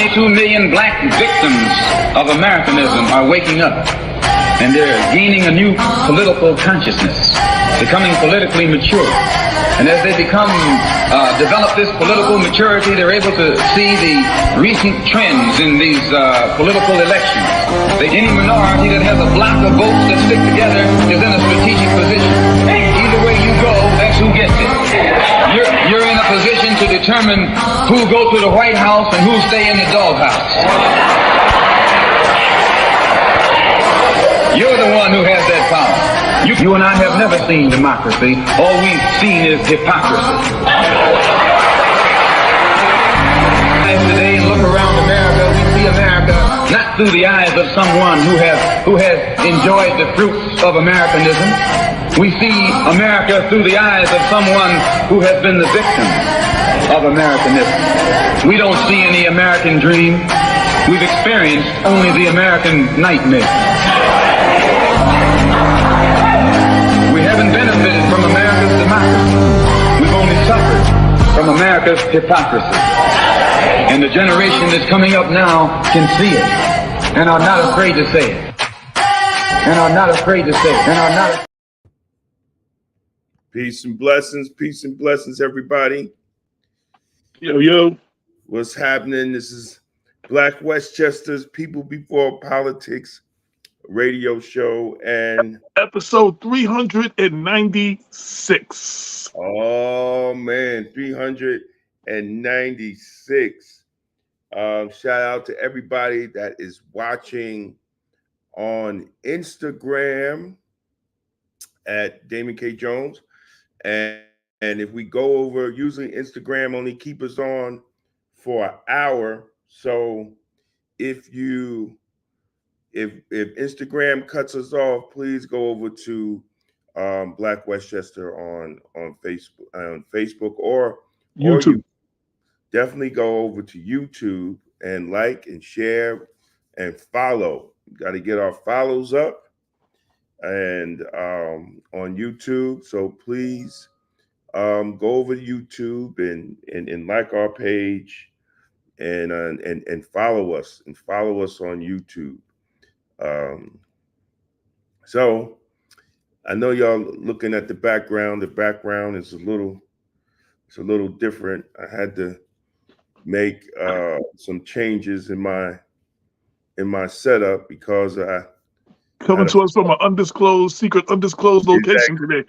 22 million black victims of Americanism are waking up, and they're gaining a new political consciousness, becoming politically mature. And as they develop this political maturity, they're able to see the recent trends in these political elections. Any minority that has a block of votes that stick together is in a strategic position. Either way you go, that's who gets it. You're in a position to determine who go to the White House and who stay in the doghouse. You're the one who has that power. You and I have never seen democracy. All we've seen is hypocrisy. Today, and look around America, we see America not through the eyes of someone who has enjoyed the fruits of Americanism. We see America through the eyes of someone who has been the victim of Americanism. We don't see any American dream. We've experienced only the American nightmare. We haven't benefited from America's democracy. We've only suffered from America's hypocrisy. And the generation that's coming up now can see it and are not afraid to say it. And are not afraid to say it. And are not. Peace and blessings, everybody. Yo, yo. What's happening? This is Black Westchester's People Before Politics radio show and episode 396. Oh man, 396. Shout out to everybody that is watching on Instagram at Damon K. Jones. And if we go over, usually Instagram only keep us on for an hour. So if Instagram cuts us off, please go over to Black Westchester on Facebook or YouTube. Or definitely go over to YouTube and like and share and follow. Got to get our follows up and on YouTube. So please go over to YouTube and like our page and follow us on YouTube. So I know y'all looking at the background. The background is a little different. I had to make some changes in my setup because coming to us from an undisclosed location today.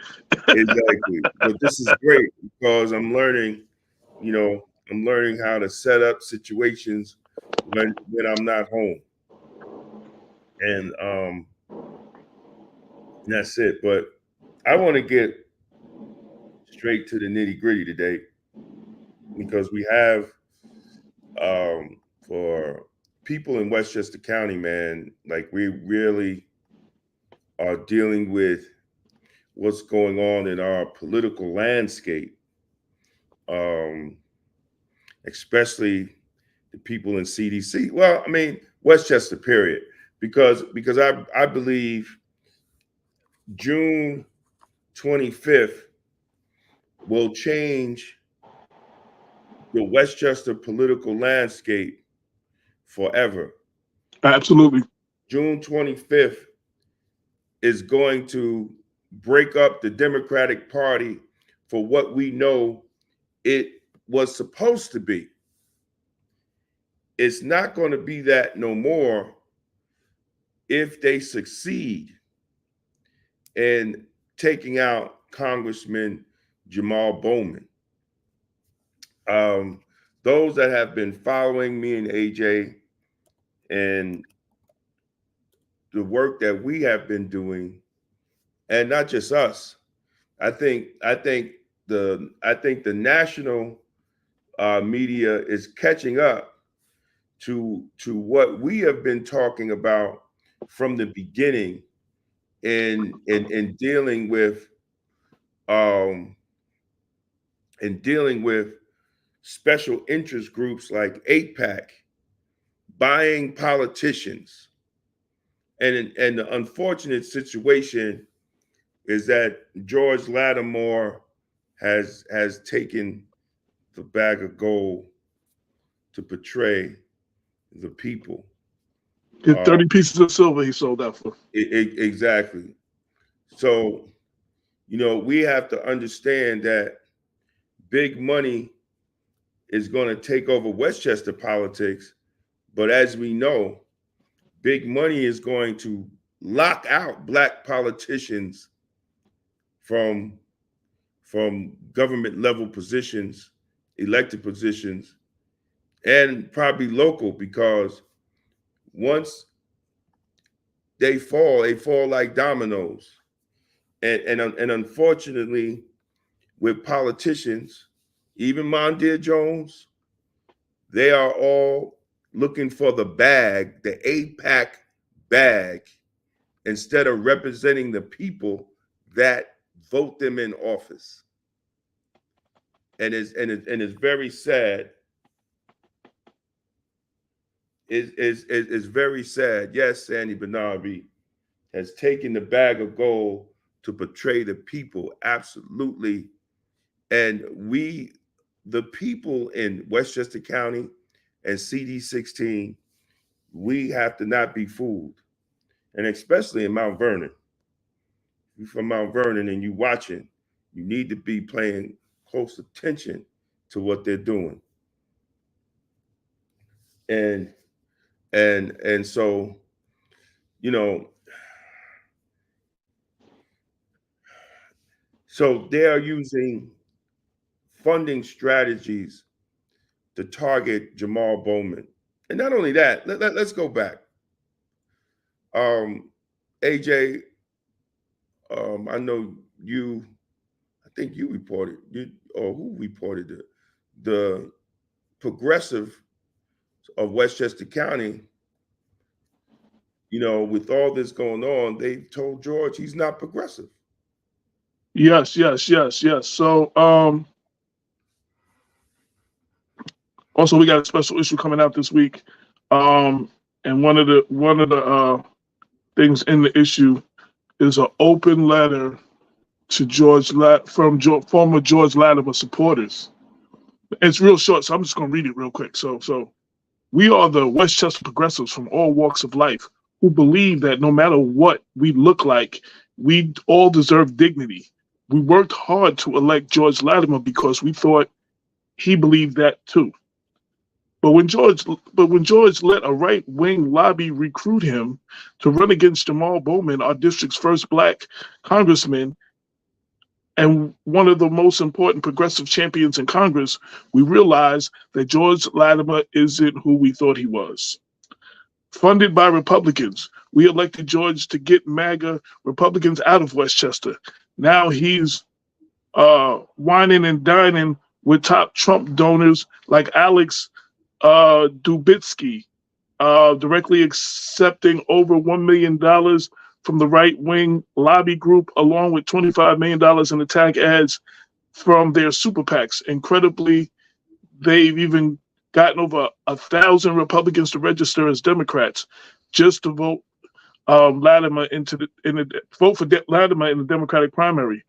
Exactly. But this is great because I'm learning how to set up situations when I'm not home. And that's it. But I want to get straight to the nitty-gritty today because we have for people in Westchester County, man, like we really are dealing with what's going on in our political landscape, especially the people in CDC. Well, I mean, Westchester, period. Because I believe June 25th will change the Westchester political landscape forever. Absolutely. June 25th is going to break up the Democratic Party for what we know it was supposed to be. It's not going to be that no more if they succeed in taking out Congressman Jamal Bowman. Those that have been following me and AJ and the work that we have been doing, and not just us, I think the national media is catching up to what we have been talking about from the beginning in dealing with special interest groups like AIPAC buying politicians. And the unfortunate situation is that George Lattimore has taken the bag of gold to portray the people. Get 30 pieces of silver he sold that for. Exactly. So, we have to understand that big money is going to take over Westchester politics. But as we know, big money is going to lock out Black politicians from government level positions, elected positions, and probably local, because once they fall like dominoes. And unfortunately, with politicians, even Mondaire Jones, they are all looking for the bag, the 8-pack bag, instead of representing the people that vote them in office. And it's very sad. It's very sad. Yes, Sandy Benavi has taken the bag of gold to portray the people, absolutely. And we, the people in Westchester County and CD16, we have to not be fooled. And especially in Mount Vernon. If you're from Mount Vernon and you're watching, you need to be paying close attention to what they're doing. And so, so they are using funding strategies to target Jamal Bowman. And not only that, let's go back. AJ, I know I think you reported, or who reported the progressive of Westchester County, with all this going on, they told George he's not progressive. Yes. So, also we got a special issue coming out this week. And one of the things in the issue is an open letter to from former George Latimer supporters. It's real short, so I'm just going to read it real quick. So we are the Westchester progressives from all walks of life who believe that no matter what we look like, we all deserve dignity. We worked hard to elect George Latimer because we thought he believed that too. But when George let a right-wing lobby recruit him to run against Jamal Bowman, our district's first Black congressman, and one of the most important progressive champions in Congress, we realized that George Latimer isn't who we thought he was. Funded by Republicans, we elected George to get MAGA Republicans out of Westchester. Now he's whining and dining with top Trump donors like Alex Dubitsky, directly accepting over $1 million from the right-wing lobby group, along with $25 million in attack ads from their super PACs. Incredibly, they've even gotten over 1,000 Republicans to register as Democrats just to vote Latimer vote for Latimer in the Democratic primary.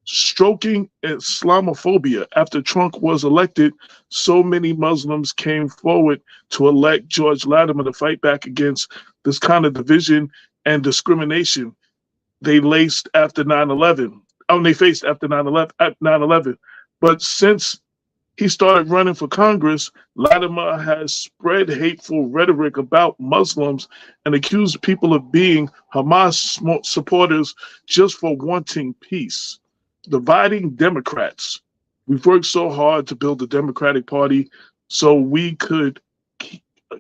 Stroking Islamophobia. After Trump was elected, so many Muslims came forward to elect George Latimer to fight back against this kind of division and discrimination they faced after 9/11. They faced after 9/11. But since he started running for Congress, Latimer has spread hateful rhetoric about Muslims and accused people of being Hamas supporters just for wanting peace. Dividing Democrats. We've worked so hard to build the Democratic Party so we could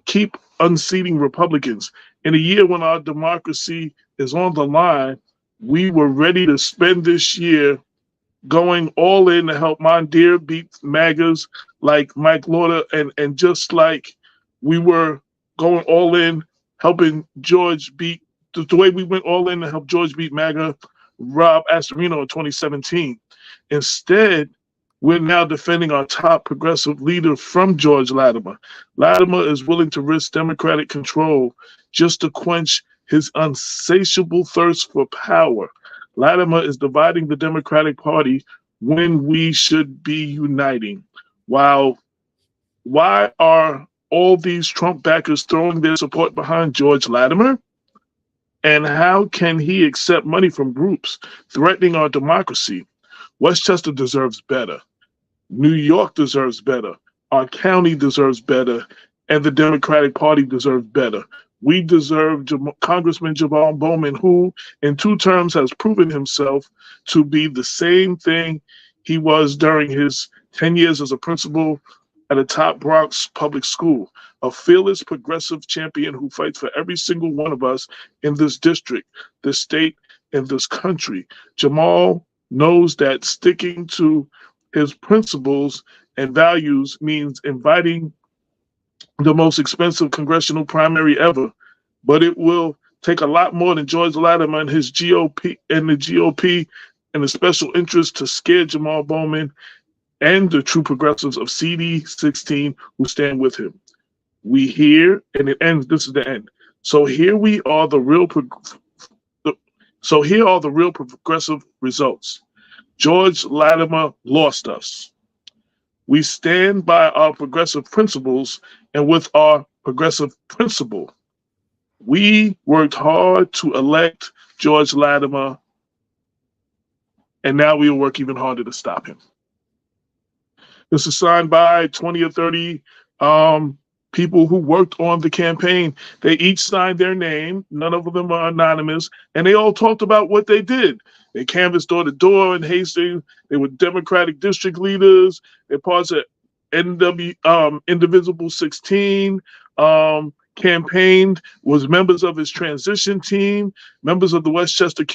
keep unseating Republicans. In a year when our democracy is on the line, we were ready to spend this year going all in to help Mondaire beat MAGAs like Mike Lauder, and just like we were going all in helping George beat, the way we went all in to help George beat MAGA Rob Astorino in 2017. Instead, we're now defending our top progressive leader from George Latimer. Latimer is willing to risk Democratic control just to quench his insatiable thirst for power. Latimer is dividing the Democratic Party when we should be uniting. Why are all these Trump backers throwing their support behind George Latimer? And how can he accept money from groups threatening our democracy? Westchester deserves better. New York deserves better. Our county deserves better. And the Democratic Party deserves better. We deserve Congressman Jamal Bowman, who in 2 terms has proven himself to be the same thing he was during his 10 years as a principal at a top Bronx public school, a fearless progressive champion who fights for every single one of us in this district, this state, and this country. Jamal knows that sticking to his principles and values means inviting the most expensive congressional primary ever, but it will take a lot more than George Latimer and his GOP and the GOP and the special interest to scare Jamal Bowman and the true progressives of CD 16 who stand with him. We hear, and it ends. This is the end. So here we are, here are the real progressive results. George Latimer lost us. We stand by our progressive principles, and with our progressive principle, we worked hard to elect George Latimer, and now we'll work even harder to stop him. This is signed by 20 or 30 people who worked on the campaign. They each signed their name. None of them are anonymous, and they all talked about what they did. They canvassed door to door in Hastings. They were Democratic district leaders. They're parts of Indivisible 16, campaigned, was members of his transition team, members of the Westchester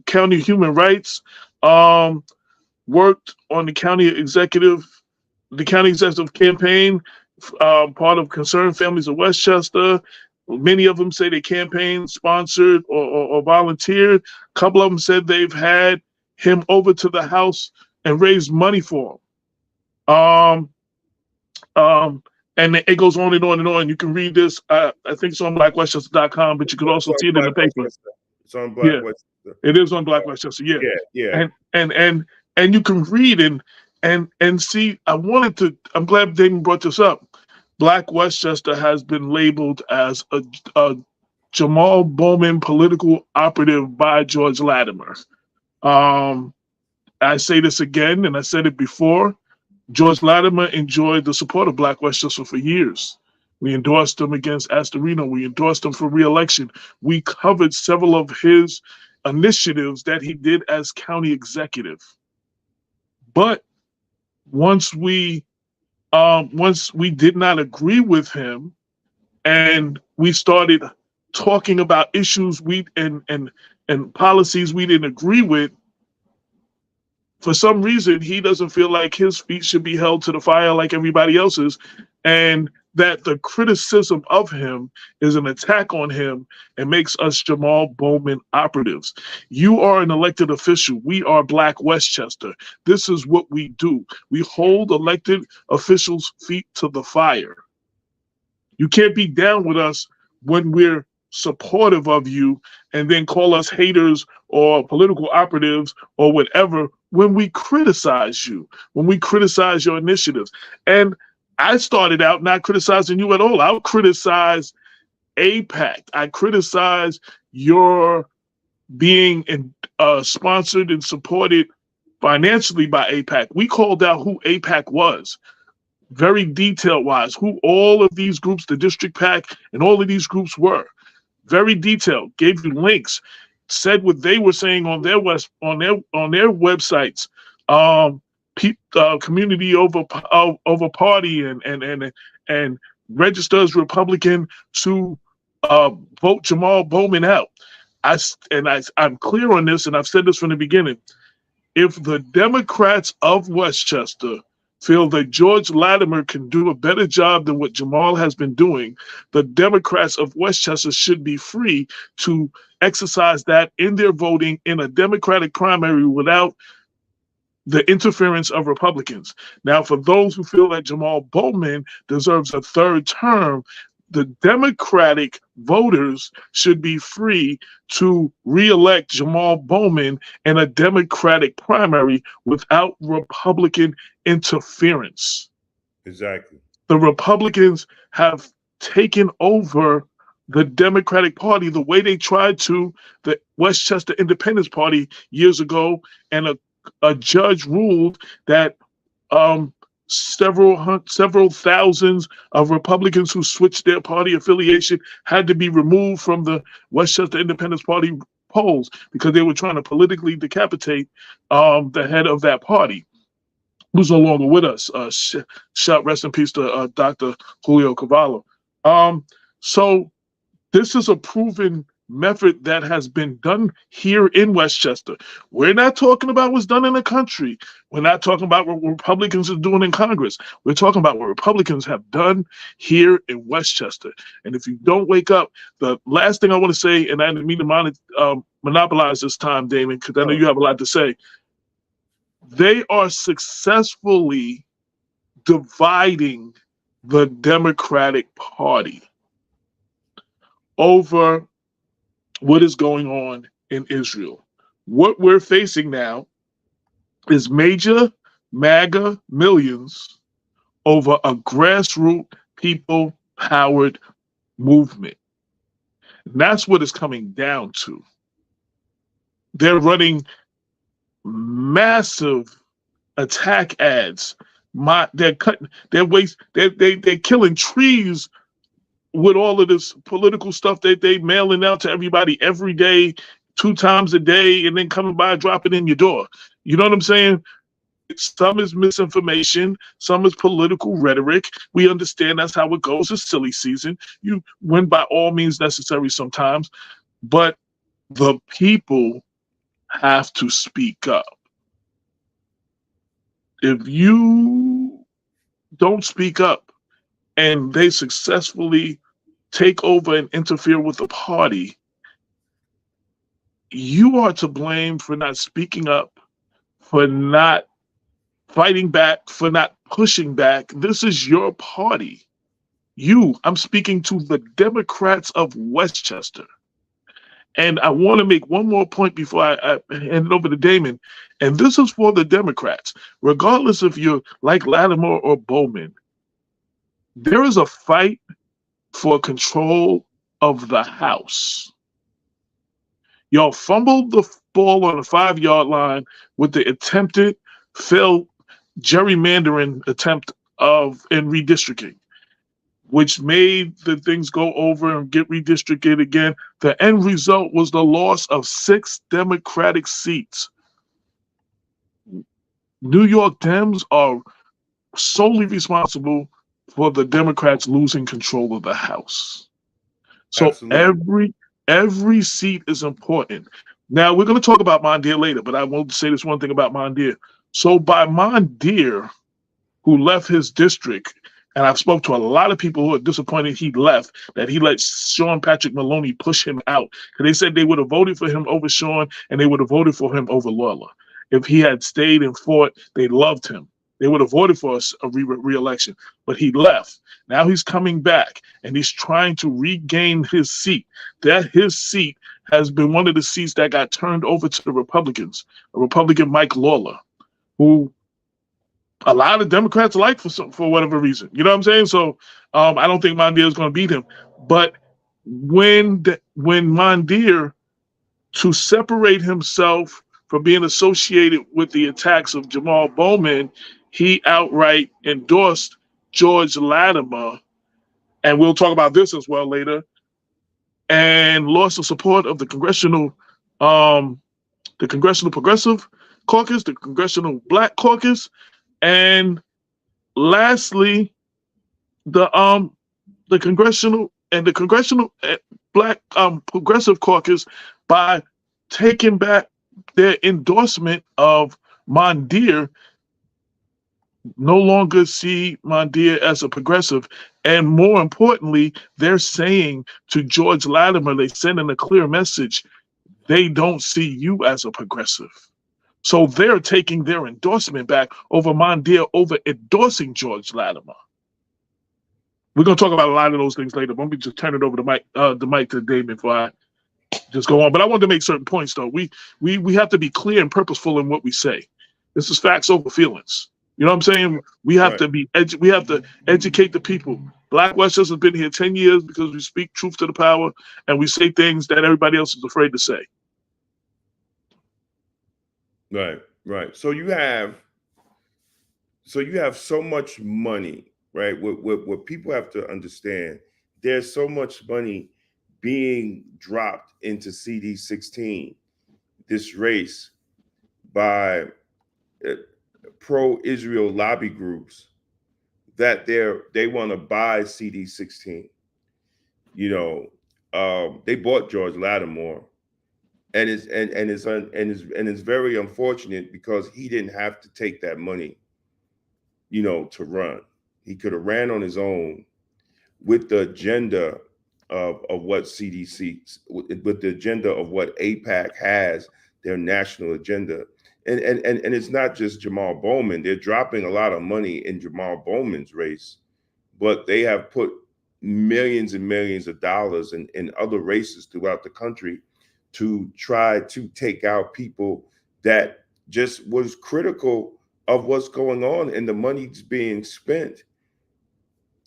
County Human Rights, worked on the county executive campaign, part of Concerned Families of Westchester. Many of them say they campaigned, sponsored, or volunteered. A couple of them said they've had him over to the house and raised money for him. And it goes on and on and on. You can read this. I think it's on blackwestchester.com, but you can also see it in the paper. It's on Black Westchester. It is on Black Westchester. Yeah. Yeah. And you can read and see. I'm glad Damon brought this up. Black Westchester has been labeled as a Jamal Bowman political operative by George Latimer. I say this again, and I said it before. George Latimer enjoyed the support of Black Westchester for years. We endorsed him against Astorino. We endorsed him for re-election. We covered several of his initiatives that he did as county executive. But once we did not agree with him, and we started talking about issues and policies we didn't agree with, for some reason, he doesn't feel like his feet should be held to the fire like everybody else's, and that the criticism of him is an attack on him and makes us Jamal Bowman operatives. You are an elected official. We are Black Westchester. This is what we do. We hold elected officials' feet to the fire. You can't be down with us when we're supportive of you and then call us haters or political operatives or whatever when we criticize you, when we criticize your initiatives. And I started out not criticizing you at all. I would criticize AIPAC. I criticize your being sponsored and supported financially by AIPAC. We called out who AIPAC was, very detail-wise, who all of these groups, the District PAC, and all of these groups were. Very detailed. Gave you links. Said what they were saying on their websites. Community over party and register as Republican to vote Jamal Bowman out. I'm clear on this, and I've said this from the beginning. If the Democrats of Westchester feel that George Latimer can do a better job than what Jamal has been doing, the Democrats of Westchester should be free to exercise that in their voting in a Democratic primary without the interference of Republicans. Now, for those who feel that Jamal Bowman deserves a third term, the Democratic voters should be free to re-elect Jamal Bowman in a Democratic primary without Republican interference. Exactly. the Republicans have taken over the Democratic Party the way they tried to the Westchester Independence Party years ago, and a judge ruled that several thousands of Republicans who switched their party affiliation had to be removed from the Westchester Independence Party polls because they were trying to politically decapitate the head of that party, who's no longer with us. Shout rest in peace to Dr. Julio Cavallo. So this is a proven method that has been done here in Westchester. We're not talking about what's done in the country. We're not talking about what Republicans are doing in Congress. We're talking about what Republicans have done here in Westchester. And if you don't wake up, the last thing I want to say, and I didn't mean to monopolize this time, Damon, because I know you have a lot to say. They are successfully dividing the Democratic Party over what is going on in Israel. What we're facing now is major MAGA millions over a grassroots people-powered movement. And that's what it's coming down to. They're running massive attack ads. They're killing trees with all of this political stuff that they mailing out to everybody every day, 2 times a day, and then coming by, dropping in your door. You know what I'm saying? Some is misinformation, some is political rhetoric. We understand that's how it goes. It's silly season. You win by all means necessary sometimes, but the people have to speak up. If you don't speak up and they successfully take over and interfere with the party, you are to blame for not speaking up, for not fighting back, for not pushing back. This is your party. I'm speaking to the Democrats of Westchester. And I want to make one more point before I hand it over to Damon. And this is for the Democrats. Regardless if you're like Lattimore or Bowman, there is a fight for control of the House. Y'all fumbled the ball on the 5-yard line with the attempted failed gerrymandering attempt in redistricting, which made the things go over and get redistricted again. The end result was the loss of 6 Democratic seats. New York Dems are solely responsible for the Democrats losing control of the House. So Absolutely. every seat is important. Now, we're going to talk about Mondaire later, but I want to say this one thing about Mondaire. So by Mondaire, who left his district, and I've spoke to a lot of people who are disappointed he left, that he let Sean Patrick Maloney push him out. Because they said they would have voted for him over Sean, and they would have voted for him over Lawler. If he had stayed and fought, they loved him. They would have voted for a re-election, but he left. Now he's coming back, and he's trying to regain his seat. His seat has been one of the seats that got turned over to the Republicans, a Republican, Mike Lawler, who a lot of Democrats like for whatever reason. You know what I'm saying? So I don't think Mondaire is going to beat him. But when Mondaire, to separate himself from being associated with the attacks of Jamal Bowman, he outright endorsed George Latimer, and we'll talk about this as well later, and lost the support of the Congressional Progressive Caucus, the Congressional Black Caucus, and lastly, the Congressional Black Progressive Caucus by taking back their endorsement of Mondaire. No longer see Mondaire as a progressive, and more importantly, they're saying to George Latimer, they sending a clear message, they don't see you as a progressive. So they're taking their endorsement back over Mondaire, over endorsing George Latimer. We're going to talk about a lot of those things later. Let me just turn it over the mic to Damon before I just go on. But I wanted to make certain points, though. We have to be clear and purposeful in what we say. This is facts over feelings. You know what I'm saying? We have to be we have to educate the people. Black Westchester has been here 10 years because we speak truth to the power and we say things that everybody else is afraid to say. Right. So you have so much money, right? What people have to understand, there's so much money being dropped into CD16, this race, by pro-Israel lobby groups, that they want to buy CD16. You know, they bought George Lattimore, and it's very unfortunate because he didn't have to take that money, you know, to run. He could have ran on his own with the agenda of what CDC, with the agenda of what AIPAC has, their national agenda. And it's not just Jamal Bowman. They're dropping a lot of money in Jamal Bowman's race, but they have put millions and millions of dollars in other races throughout the country to try to take out people that just was critical of what's going on and the money's being spent,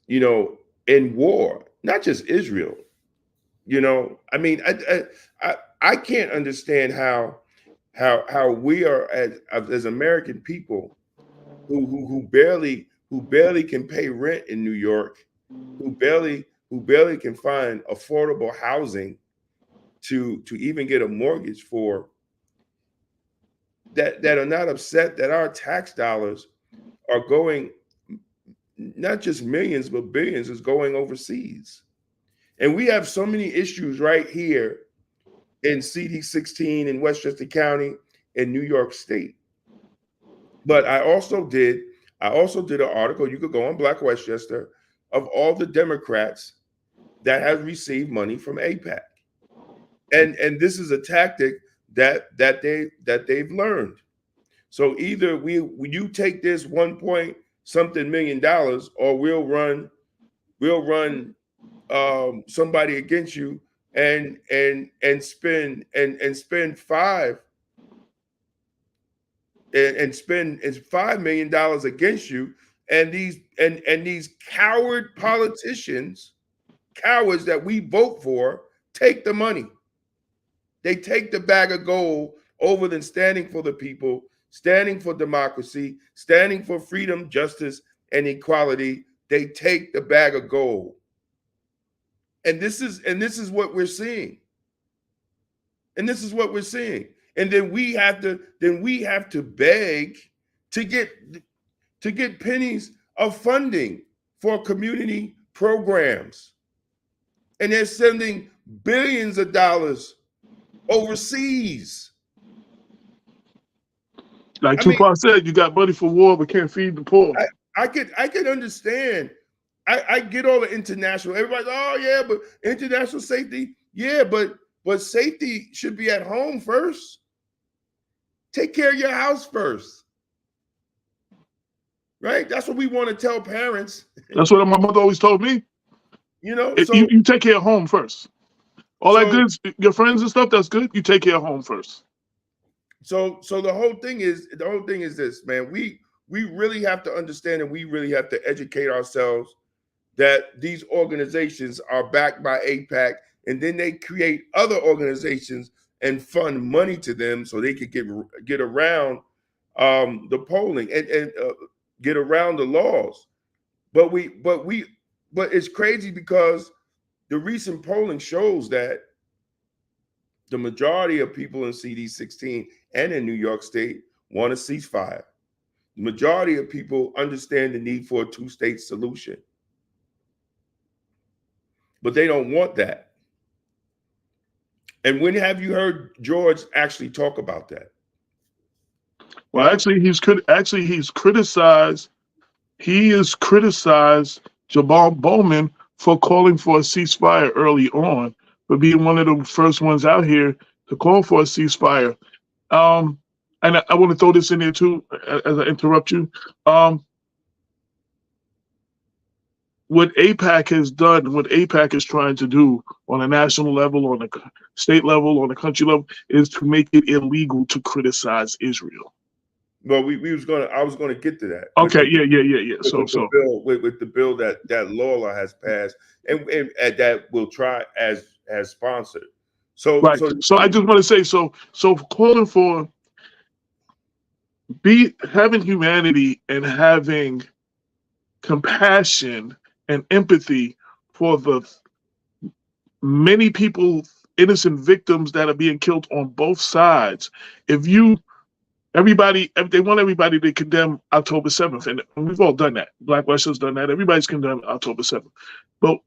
you know, in war, not just Israel. You know, I mean, I can't understand how we are as American people who barely can pay rent in New York, who barely can find affordable housing to even get a mortgage for, that are not upset that our tax dollars are going, not just millions but billions, is going overseas. And we have so many issues right here in CD16 in Westchester County in New York State. But I also did an article, you could go on Black Westchester, of all the Democrats that have received money from AIPAC. And this is a tactic that they've learned. So either you take this 1 point something million dollars, or we'll run somebody against you and spend $5 million against you, and these coward politicians, cowards that we vote for, take the money. They take the bag of gold over than standing for the people, standing for democracy, standing for freedom, justice, and equality. They take the bag of gold. And this is what we're seeing. And this is what we're seeing. And then we have to beg to get pennies of funding for community programs. And they're sending billions of dollars overseas. Like Tupac said, you got money for war but can't feed the poor. I could understand. I get all the international. Everybody's, oh yeah, but international safety, yeah, but safety should be at home first. Take care of your house first, right? That's what we want to tell parents. That's what my mother always told me. You know, so you take care of home first. All that good, your friends and stuff, that's good. You take care of home first. So the whole thing is this, man. We really have to understand, and we really have to educate ourselves that these organizations are backed by AIPAC, and then they create other organizations and fund money to them so they could get around the polling and get around the laws. But it's crazy because the recent polling shows that the majority of people in CD16 and in New York State want a ceasefire. The majority of people understand the need for a two-state solution. But they don't want that. And when have you heard George actually talk about that? Well, actually, he's criticized. He has criticized Jamal Bowman for calling for a ceasefire early on, for being one of the first ones out here to call for a ceasefire. And I want to throw this in there too, as I interrupt you. What AIPAC has done, what AIPAC is trying to do on a national level, on a state level, on a country level, is to make it illegal to criticize Israel. Well, I was gonna get to that. Okay, yeah. With the bill that Lola has passed and that will try as sponsored. So right. So I just want to say, so calling for having humanity and having compassion and empathy for the many people, innocent victims that are being killed on both sides. If they want everybody to condemn October 7th, and we've all done that. Black Westchester done that. Everybody's condemned October 7th. But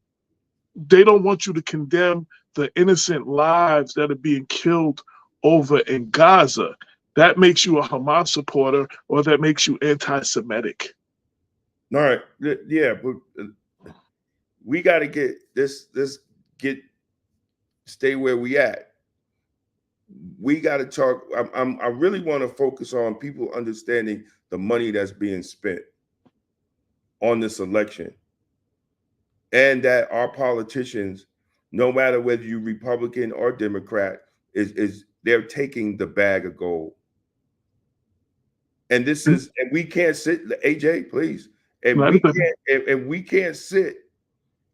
they don't want you to condemn the innocent lives that are being killed over in Gaza. That makes you a Hamas supporter, or that makes you anti-Semitic. All right. Yeah, but we got to get stay where we at. We got to talk. I really want to focus on people understanding the money that's being spent on this election, and that our politicians, no matter whether you're Republican or Democrat, is they're taking the bag of gold. And this is, and we can't sit, AJ, please, and we can't sit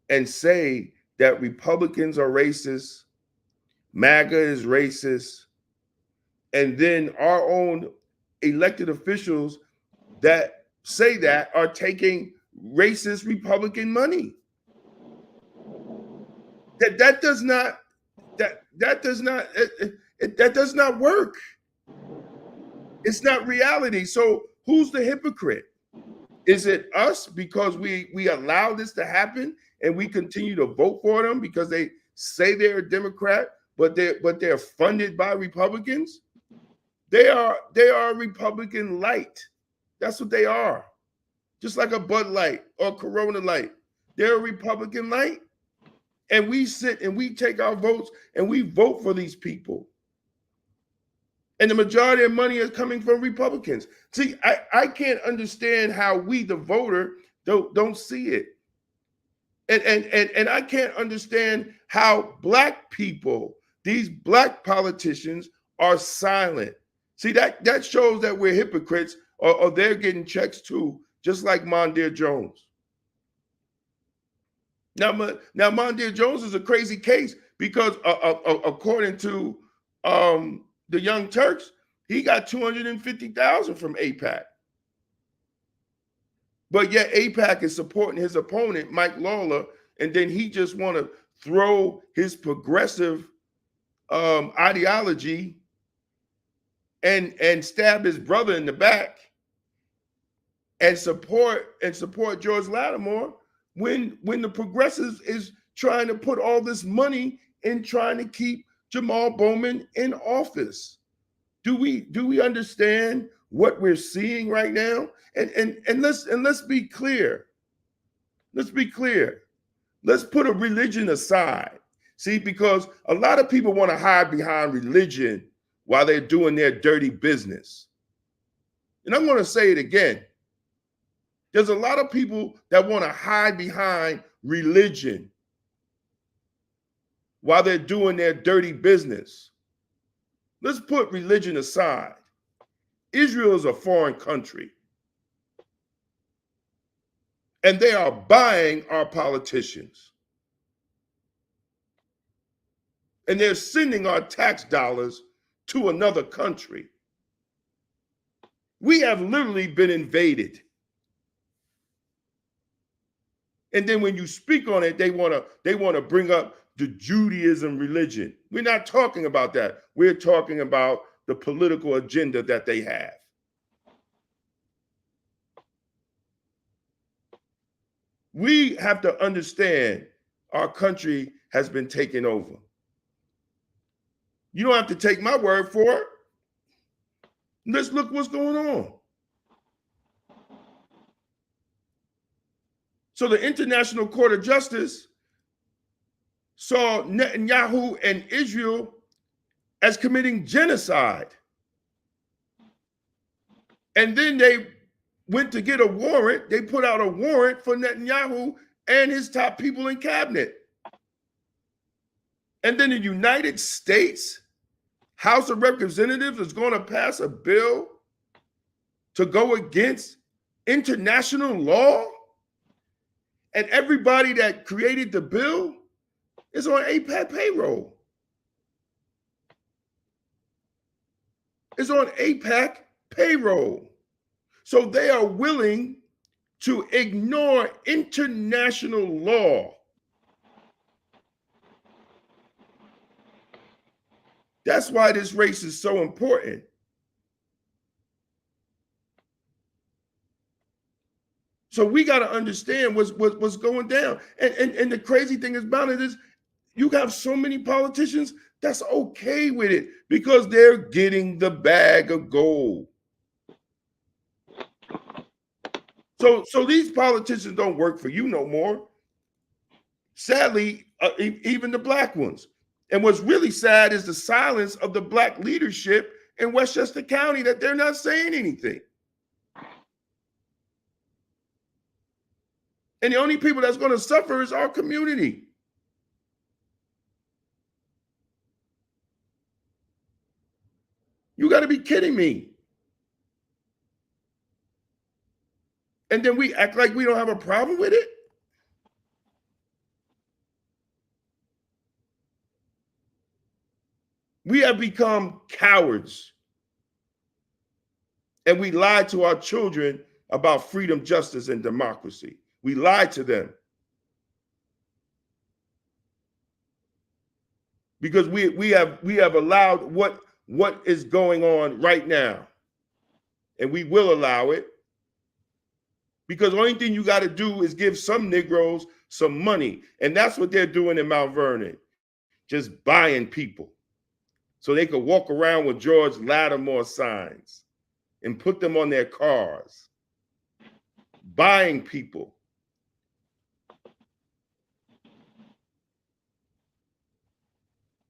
and say that Republicans are racist, MAGA is racist, and then our own elected officials that say that are taking racist Republican money. That does not work. It's not reality. So who's the hypocrite? Is it us because we allow this to happen and we continue to vote for them because they say they're a Democrat, but they're funded by Republicans? They are Republican light. That's what they are. Just like a Bud Light or Corona Light. They're a Republican light. And we sit and we take our votes and we vote for these people. And the majority of money is coming from Republicans. See, I can't understand how we, the voter, don't see it. And I can't understand how Black people, these Black politicians, are silent. See, that shows that we're hypocrites, or they're getting checks too, just like Mondaire Jones. Now Mondaire Jones is a crazy case because according to the Young Turks, he got $250,000 from AIPAC. But yet AIPAC is supporting his opponent, Mike Lawler, and then he just want to throw his progressive ideology and stab his brother in the back and support George Lattimore when the progressives is trying to put all this money in trying to keep Jamal Bowman in office. Do we understand what we're seeing right now? And let's be clear. Let's be clear. Let's put a religion aside. See, because a lot of people want to hide behind religion while they're doing their dirty business. And I'm going to say it again. There's a lot of people that want to hide behind religion while they're doing their dirty business. Let's put religion aside. Israel is a foreign country. And they are buying our politicians. And they're sending our tax dollars to another country. We have literally been invaded. And then when you speak on it, they want to bring up the Judaism religion. We're not talking about that. We're talking about the political agenda that they have. We have to understand our country has been taken over. You don't have to take my word for it. Let's look what's going on. So the International Court of Justice saw Netanyahu and Israel as committing genocide. And then they went to get a warrant. They put out a warrant for Netanyahu and his top people in cabinet. And then the United States House of Representatives is going to pass a bill to go against international law? And everybody that created the bill is on AIPAC payroll. Is on AIPAC payroll. So they are willing to ignore international law. That's why this race is so important. So we got to understand what's going down. And the crazy thing about it is you have so many politicians that's okay with it because they're getting the bag of gold. So these politicians don't work for you no more. Sadly, even the black ones. And what's really sad is the silence of the black leadership in Westchester County, that they're not saying anything. And the only people that's going to suffer is our community. You got to be kidding me. And then we act like we don't have a problem with it. We have become cowards. And we lie to our children about freedom, justice, and democracy. We lie to them. Because we have allowed what is going on right now. And we will allow it. Because the only thing you got to do is give some Negroes some money. And that's what they're doing in Mount Vernon. Just buying people. So they could walk around with George Lattimore signs and put them on their cars. Buying people.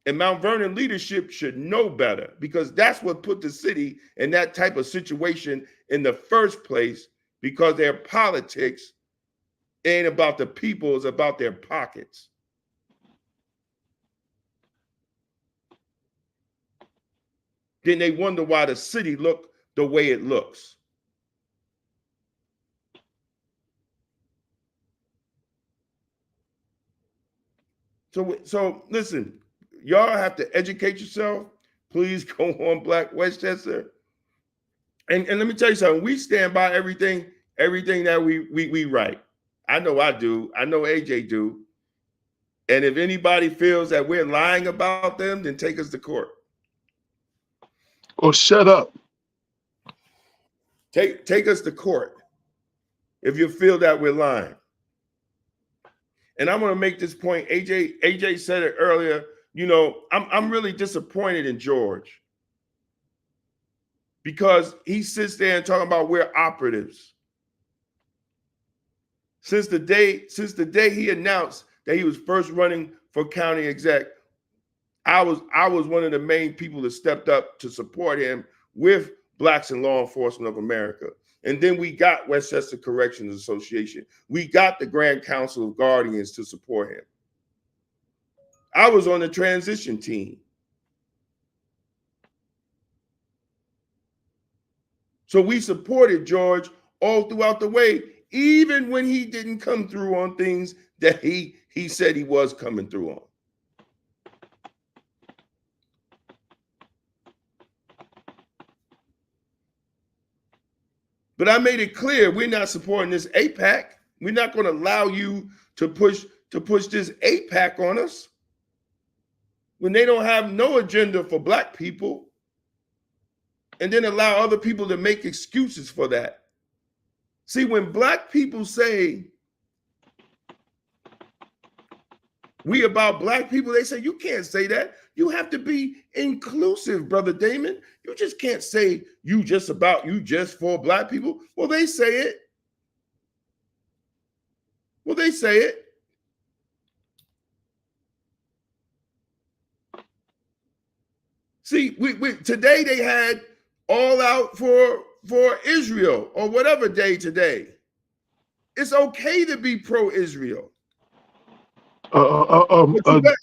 And Mount Vernon leadership should know better, because that's what put the city in that type of situation in the first place, because their politics ain't about the people, it's about their pockets. Then they wonder why the city look the way it looks. So listen, y'all have to educate yourself. Please go on Black Westchester. And let me tell you something, we stand by everything that we write. I know I do. I know AJ do. And if anybody feels that we're lying about them, then take us to court. Or shut up. Take us to court if you feel that we're lying. And I'm going to make this point. AJ said it earlier. You know, I'm really disappointed in George, because he sits there and talking about we're operatives. Since the day he announced that he was first running for county exec, I was one of the main people that stepped up to support him with Blacks in Law Enforcement of America. And then we got Westchester Corrections Association. We got the Grand Council of Guardians to support him. I was on the transition team. So we supported George all throughout the way, even when he didn't come through on things that he said he was coming through on. But I made it clear we're not supporting this AIPAC. We're not going to allow you to push this AIPAC on us when they don't have no agenda for Black people, and then allow other people to make excuses for that. See, when Black people say we about Black people, they say you can't say that. You have to be inclusive, Brother Damon. You just can't say you just for Black people. Well, they say it. See, we today they had all out for Israel, or whatever day today. It's okay to be pro-Israel.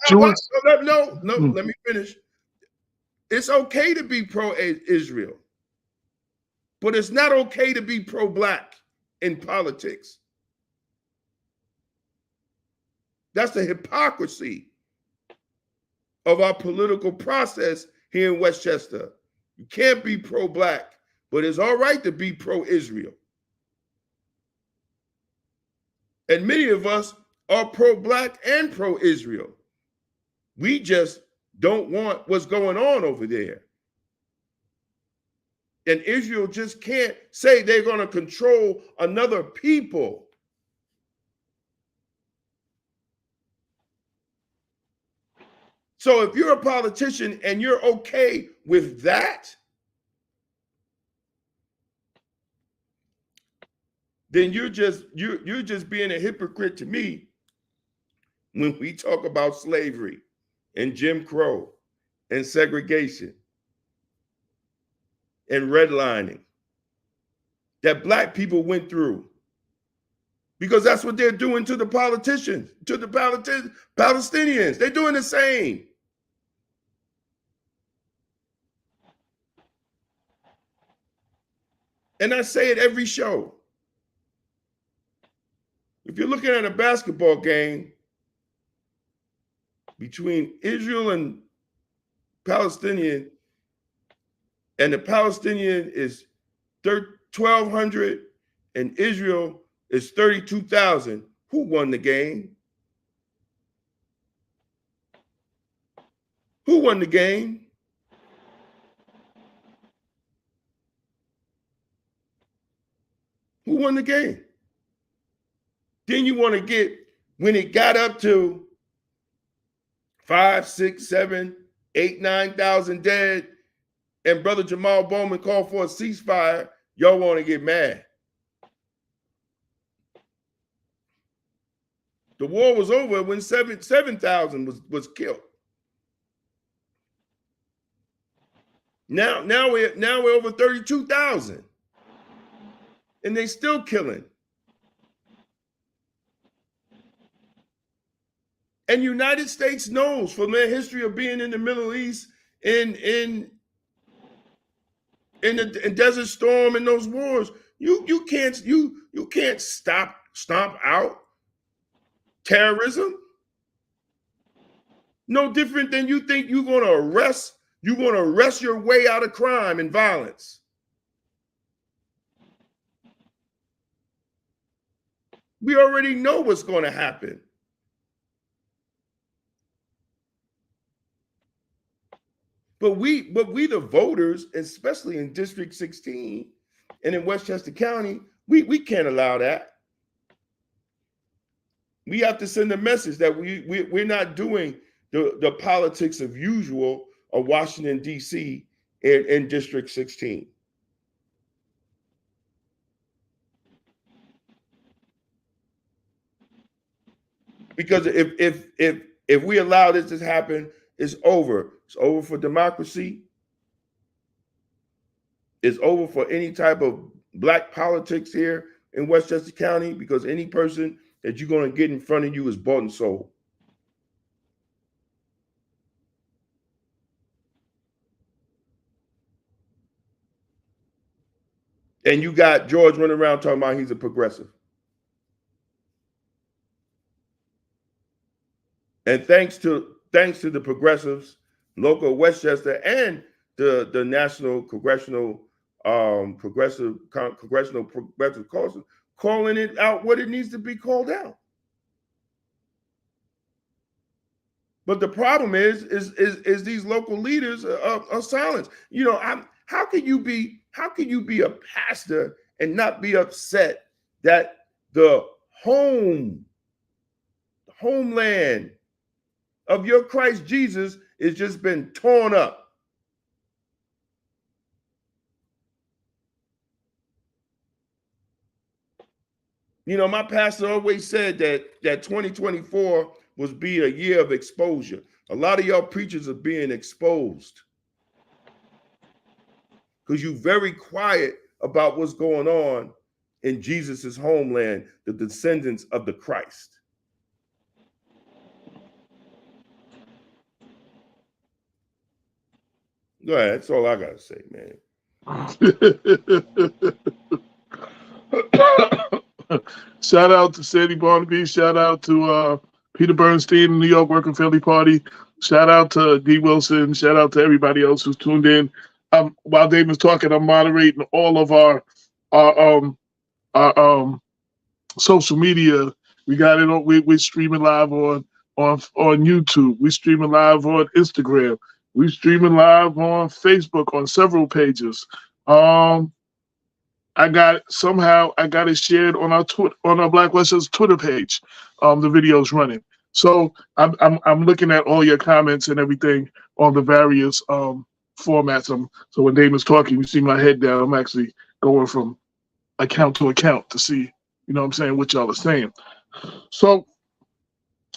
Jewish. No, let me finish. It's okay to be pro-Israel, But it's not okay to be pro-black in politics. That's the hypocrisy of our political process here in Westchester. You can't be pro-black, but it's all right to be pro-Israel. And many of us are pro-black and pro-Israel. We just don't want what's going on over there. And Israel just can't say they're going to control another people. So if you're a politician and you're okay with that, then you're just being a hypocrite to me when we talk about slavery and Jim Crow and segregation and redlining that black people went through. Because that's what they're doing to the politicians, to the Palestinians. They're doing the same. And I say it every show. If you're looking at a basketball game between Israel and Palestinian, and the Palestinian is 1,200 and Israel is 32,000, who won the game? Who won the game? Who won the game? Then you want to get, when it got up to 5, 6, 7, 8, 9,000 dead, and Brother Jamal Bowman called for a ceasefire, y'all want to get mad. The war was over when 7,000 was killed. Now we're over 32,000. And they still killing. And United States knows from their history of being in the Middle East, in Desert Storm and those wars, you can't stomp out terrorism. No different than you think you're gonna arrest your way out of crime and violence. We already know what's going to happen. But we the voters, especially in District 16 and in Westchester County, we can't allow that. We have to send a message that we're not doing the politics of usual of Washington, D.C. in District 16. Because if we allow this to happen, it's over. It's over for democracy. It's over for any type of black politics here in Westchester County, because any person that you're going to get in front of you is bought and sold. And you got George running around talking about he's a progressive. And thanks to the progressives, local Westchester, and the national congressional caucus calling it out what it needs to be called out. But the problem is these local leaders are silent. You know, how can you be a pastor and not be upset that the homeland of your Christ Jesus has just been torn up? You know, my pastor always said that 2024 was be a year of exposure. A lot of y'all preachers are being exposed because you're very quiet about what's going on in Jesus's homeland, the descendants of the Christ. Go ahead. That's all I got to say, man. Shout out to Sandy Barnaby. Shout out to Peter Bernstein, New York Working Family Party. Shout out to D. Wilson. Shout out to everybody else who's tuned in. While Damon's talking, I'm moderating all of our our social media. We got it on. We're streaming live on YouTube. We're streaming live on Instagram. We're streaming live on Facebook on several pages. I got it shared on our Black Westchester Twitter page. The video's running. So I'm looking at all your comments and everything on the various formats. So when Damon's talking, you see my head down. I'm actually going from account to account to see, you know what I'm saying, what y'all are saying. So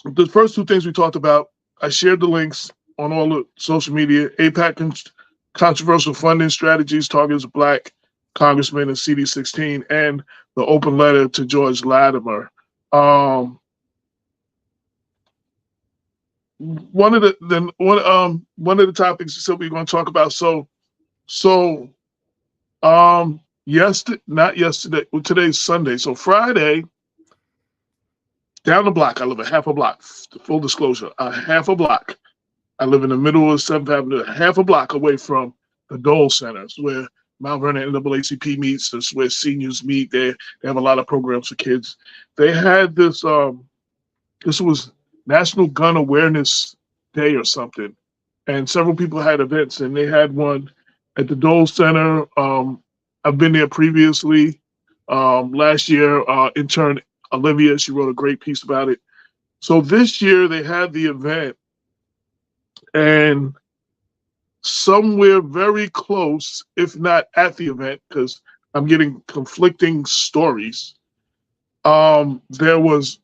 the first two things we talked about, I shared the links on all the social media. APAC controversial funding strategies targets Black congressman in CD16, and the open letter to George Latimer. One of the topics you said we were going to talk about. Not yesterday. Well, today's Sunday. So Friday, down the block. I live a half a block. Full disclosure, a half a block. I live in the middle of 7th Avenue, half a block away from the Dole Centers, where Mount Vernon NAACP meets. That's where seniors meet. They have a lot of programs for kids. They had this. This was National Gun Awareness Day or something, and several people had events, and they had one at the Dole Center. I've been there previously. Last year, intern Olivia, she wrote a great piece about it. So this year they had the event, and somewhere very close, if not at the event, because I'm getting conflicting stories, there was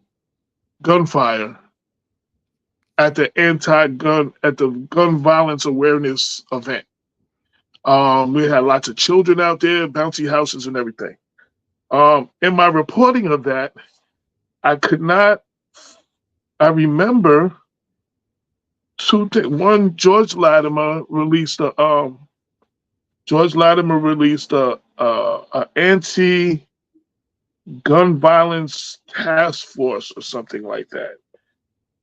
gunfire at the gun violence awareness event. We had lots of children out there, bouncy houses and everything. In my reporting of that, I remember two things. One, George Latimer released a anti-gun violence task force or something like that.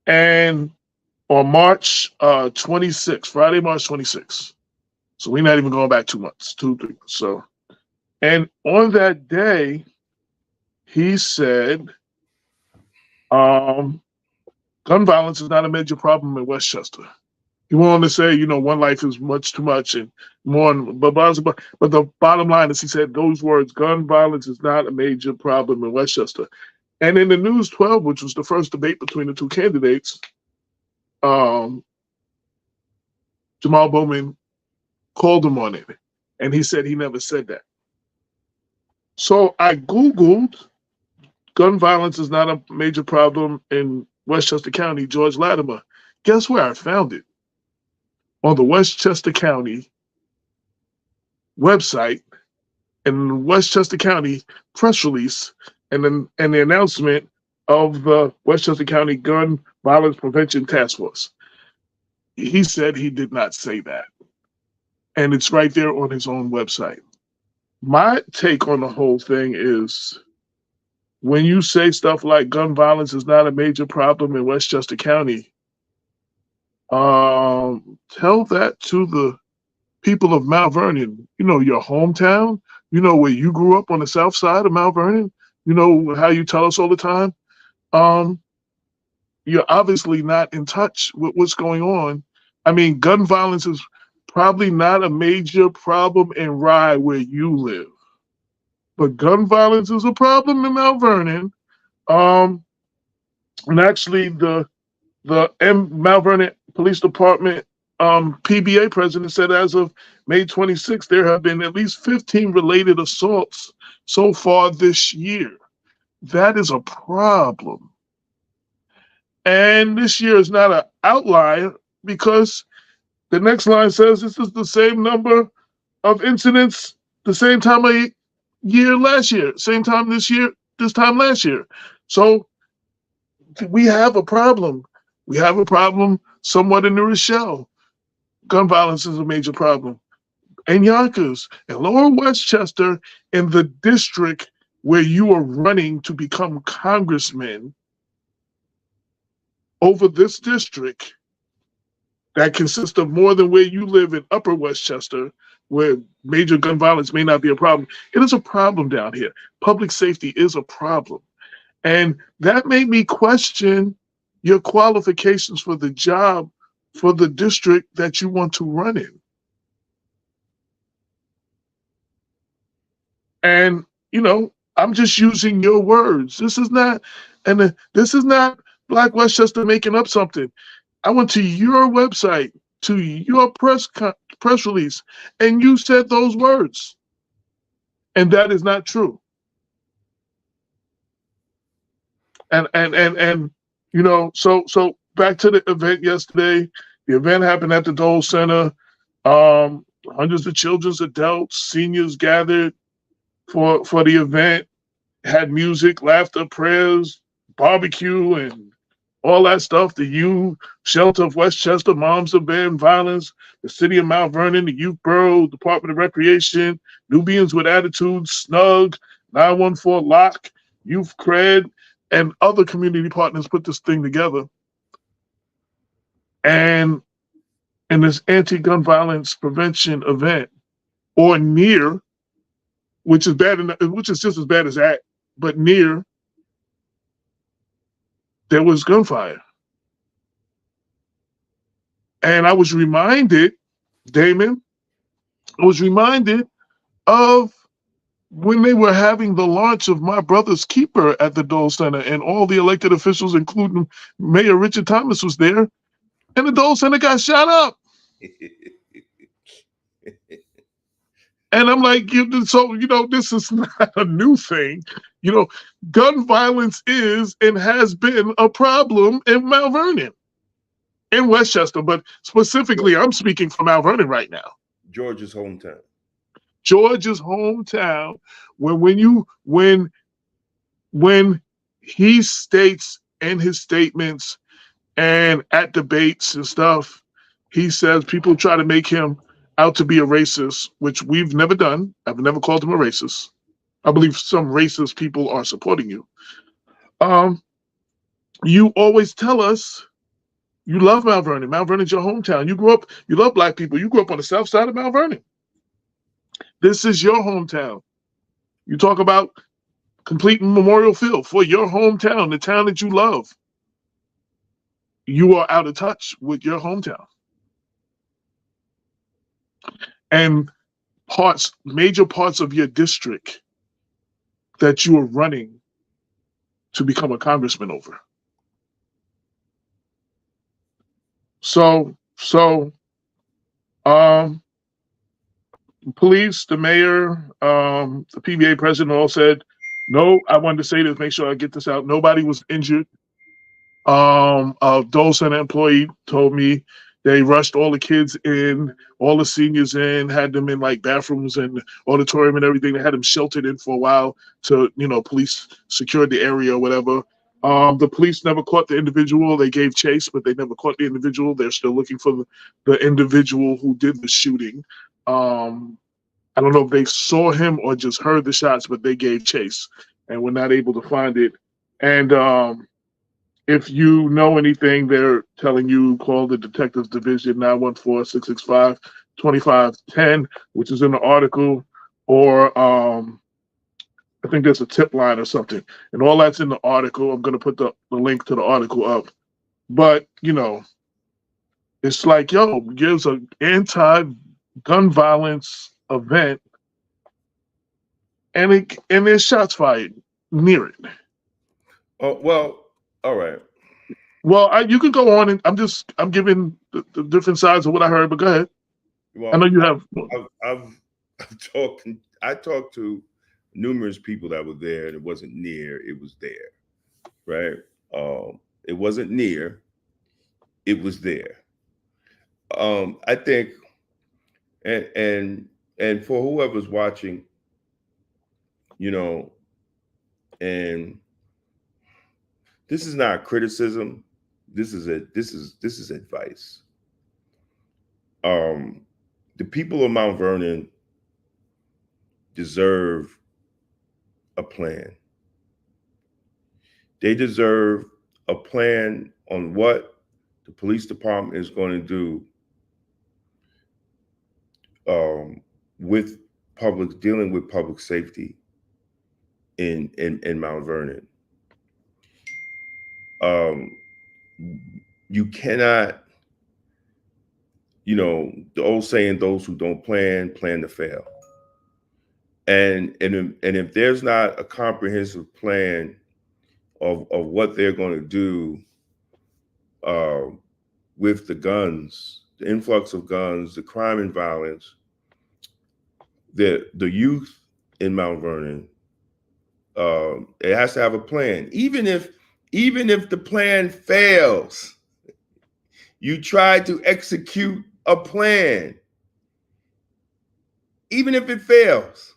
And on March 26th, Friday, March 26th. So we're not even going back 2 months, 3 months. So, and on that day, he said, gun violence is not a major problem in Westchester. He went on to say, one life is much too much and more. But the bottom line is, he said those words: gun violence is not a major problem in Westchester. And in the News 12, which was the first debate between the two candidates, Jamal Bowman called him on it, and he said he never said that. So I Googled gun violence is not a major problem in Westchester County, George Latimer. Guess where I found it? On the Westchester County website, and Westchester County press release, and the announcement of the Westchester County Gun Violence Prevention Task Force. He said he did not say that. And it's right there on his own website. My take on the whole thing is, when you say stuff like gun violence is not a major problem in Westchester County, tell that to the people of Mount Vernon, your hometown, where you grew up on the south side of Mount Vernon, how you tell us all the time. You're obviously not in touch with what's going on. I mean, gun violence is probably not a major problem in Rye where you live, but gun violence is a problem in Mount Vernon. And actually, the Mount Vernon Police Department PBA president said as of May 26th, there have been at least 15 related assaults so far this year. That is a problem. And this year is not an outlier, because the next line says this is the same number of incidents the same time of year last year, same time this time last year. So we have a problem. We have a problem somewhat in New Rochelle. Gun violence is a major problem. and Yonkers and Lower Westchester in the district where you are running to become congressman over this district that consists of more than where you live in Upper Westchester, where major gun violence may not be a problem. It is a problem down here. Public safety is a problem. And that made me question your qualifications for the job for the district that you want to run in. And, I'm just using your words. This is not Black Westchester making up something. I went to your website, to your press release, and you said those words. And that is not true. And so back to the event yesterday. The event happened at the Dole Center. Hundreds of children, adults, seniors gathered for the event. Had music, laughter, prayers, barbecue, and all that stuff. The youth shelter of Westchester, Moms of Banned Violence, the city of Mount Vernon, the Youth Borough, Department of Recreation, Nubians with Attitudes, Snug, 914 Lock, Youth Cred, and other community partners put this thing together. And in this anti-gun violence prevention event, or near, which is just as bad as that, but near, there was gunfire. And I was reminded, Damon, of when they were having the launch of My Brother's Keeper at the Dole Center, and all the elected officials, including Mayor Richard Thomas, was there, and the Dole Center got shot up. And I'm like, so, this is not a new thing. Gun violence is and has been a problem in Mount Vernon, in Westchester, but specifically, I'm speaking for Mount Vernon right now. George's hometown. When he states in his statements and at debates and stuff, he says people try to make him out to be a racist, which we've never done. I've never called him a racist. I believe some racist people are supporting you. You always tell us you love Mount Vernon. Mount Vernon's your hometown. You love Black people. You grew up on the south side of Mount Vernon. This is your hometown. You talk about completing Memorial Field for your hometown, the town that you love. You are out of touch with your hometown. And major parts of your district that you are running to become a congressman over. So, police, the mayor, the PBA president all said, no, I wanted to say this, make sure I get this out. Nobody was injured. A Dole Center employee told me they rushed all the kids in, all the seniors in, had them in like bathrooms and auditorium and everything. They had them sheltered in for a while to, police secured the area or whatever. The police never caught the individual. They gave chase, but they never caught the individual. They're still looking for the individual who did the shooting. I don't know if they saw him or just heard the shots, but they gave chase and were not able to find it. And if you know anything, they're telling you call the Detectives Division 914-665-2510, which is in the article, or I think there's a tip line or something. And all that's in the article. I'm going to put the link to the article up. But, it's like, there's an anti-gun violence event, and there's shots fired near it. Oh, well, all right. Well, you can go on, and I'm giving the different sides of what I heard, but go ahead. Well, I know you have. I talked to numerous people that were there, and it wasn't near, it was there, right? It wasn't near, it was there. I think, and for whoever's watching, and this is not criticism. This is advice. the people of Mount Vernon deserve a plan. They deserve a plan on what the police department is going to do with dealing with public safety in Mount Vernon. You cannot, the old saying, those who don't plan to fail. And if there's not a comprehensive plan of what they're going to do with the guns, the influx of guns, the crime and violence, the youth in Mount Vernon, it has to have a plan. Even if the plan fails, you try to execute a plan. Even if it fails,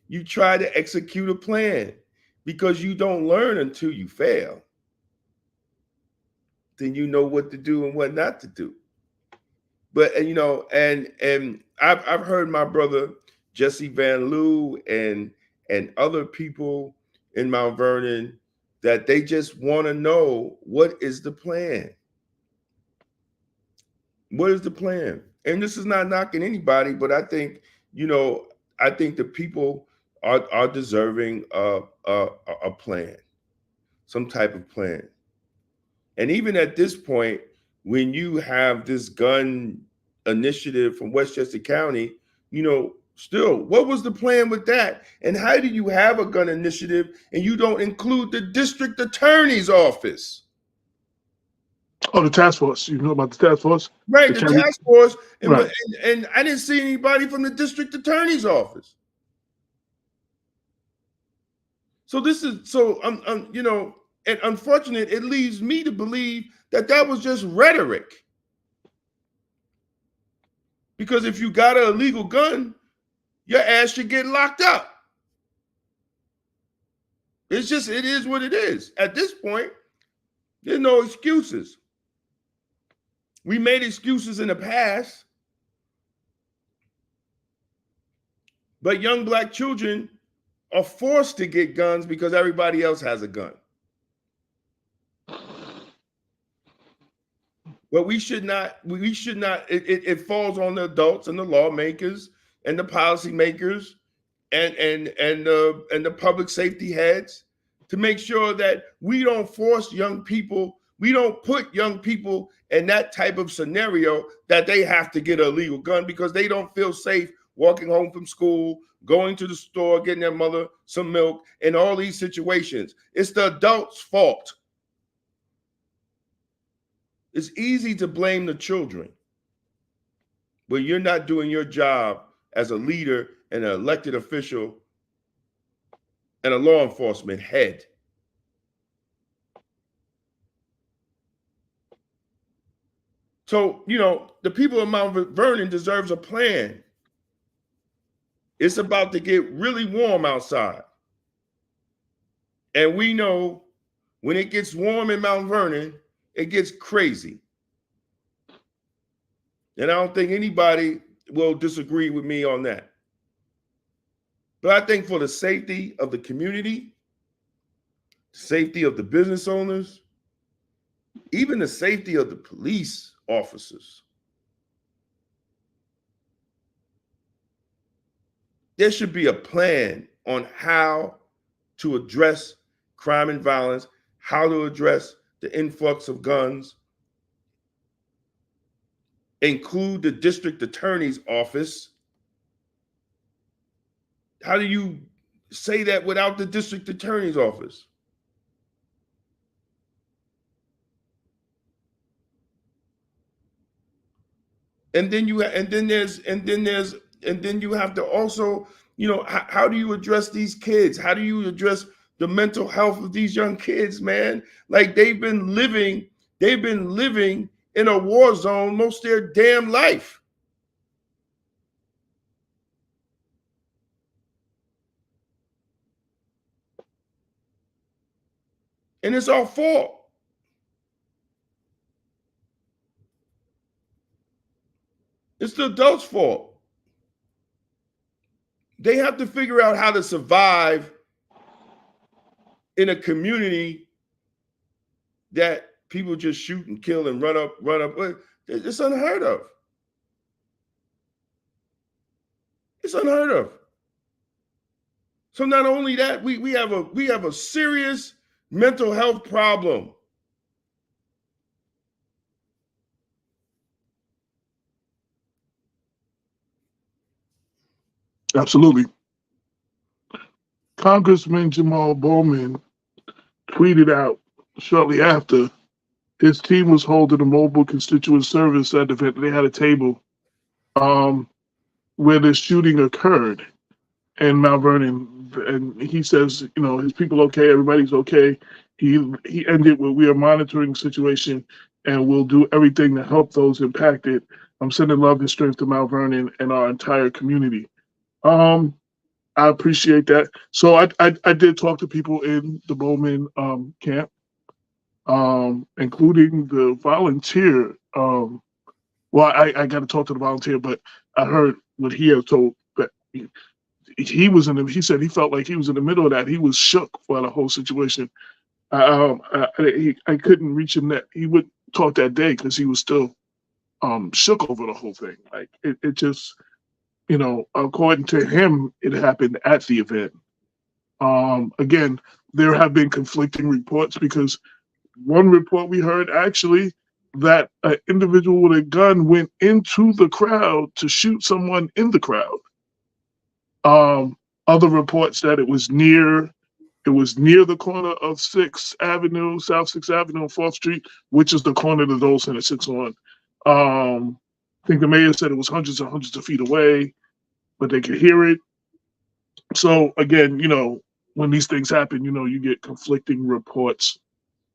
you try to execute a plan, because you don't learn until you fail. Then you know what to do and what not to do. But and I've heard my brother Jesse Van Loo and other people in Mount Vernon that they just want to know, what is the plan? What is the plan? And this is not knocking anybody, but I think the people are deserving a plan, some type of plan. And even at this point, when you have this gun initiative from Westchester County, still, what was the plan with that? And how do you have a gun initiative and you don't include the district attorney's office? Oh, the task force. You know about the task force? Right, the task force. And, right. and I didn't see anybody from the district attorney's office. So and unfortunate, it leaves me to believe that was just rhetoric. Because if you got an illegal gun, your ass should get locked up. It is what it is. At this point, there's no excuses. We made excuses in the past, but young Black children are forced to get guns because everybody else has a gun. But we should not, it falls on the adults and the lawmakers and the policymakers and the public safety heads to make sure that we don't force young people, we don't put young people in that type of scenario that they have to get a legal gun because they don't feel safe walking home from school, going to the store, getting their mother some milk, in all these situations. It's the adults' fault. It's easy to blame the children, but you're not doing your job as a leader and an elected official and a law enforcement head. So, the people of Mount Vernon deserves a plan. It's about to get really warm outside. And we know when it gets warm in Mount Vernon, it gets crazy. And I don't think anybody will disagree with me on that. But I think for the safety of the community, safety of the business owners, even the safety of the police officers, there should be a plan on how to address crime and violence, how to address the influx of guns, include the district attorney's office. How do you say that without the district attorney's office? And then you have to also, how do you address these kids? How do you address the mental health of these young kids, man? Like they've been living in a war zone most of their damn life. And it's our fault. It's the adults' fault. They have to figure out how to survive in a community that people just shoot and kill and run up. It's unheard of. It's unheard of. So not only that, we have a serious mental health problem. Absolutely. Congressman Jamal Bowman tweeted out shortly after his team was holding a mobile constituent service at the event. They had a table where the shooting occurred in Mount Vernon, and he says, you know, his people okay, everybody's okay. He ended with, "We are monitoring the situation and we'll do everything to help those impacted. I'm sending love and strength to Mount Vernon and our entire community." I appreciate that. So I did talk to people in the Bowman camp, including the volunteer. Well, I got to talk to the volunteer, but I heard what he had told that he was in. He said he felt like he was in the middle of that. He was shook by the whole situation. I couldn't reach him. That he would talk that day because he was still shook over the whole thing. Like it just, you know, according to him, it happened at the event. Again, there have been conflicting reports because one report we heard actually that an individual with a gun went into the crowd to shoot someone in the crowd. Other reports that it was near the corner of 6th Avenue, South 6th Avenue and 4th Street, which is the corner the Dole Center sits on. I think the mayor said it was hundreds and hundreds of feet away, but they could hear it. So again, you know, when these things happen, you know, you get conflicting reports.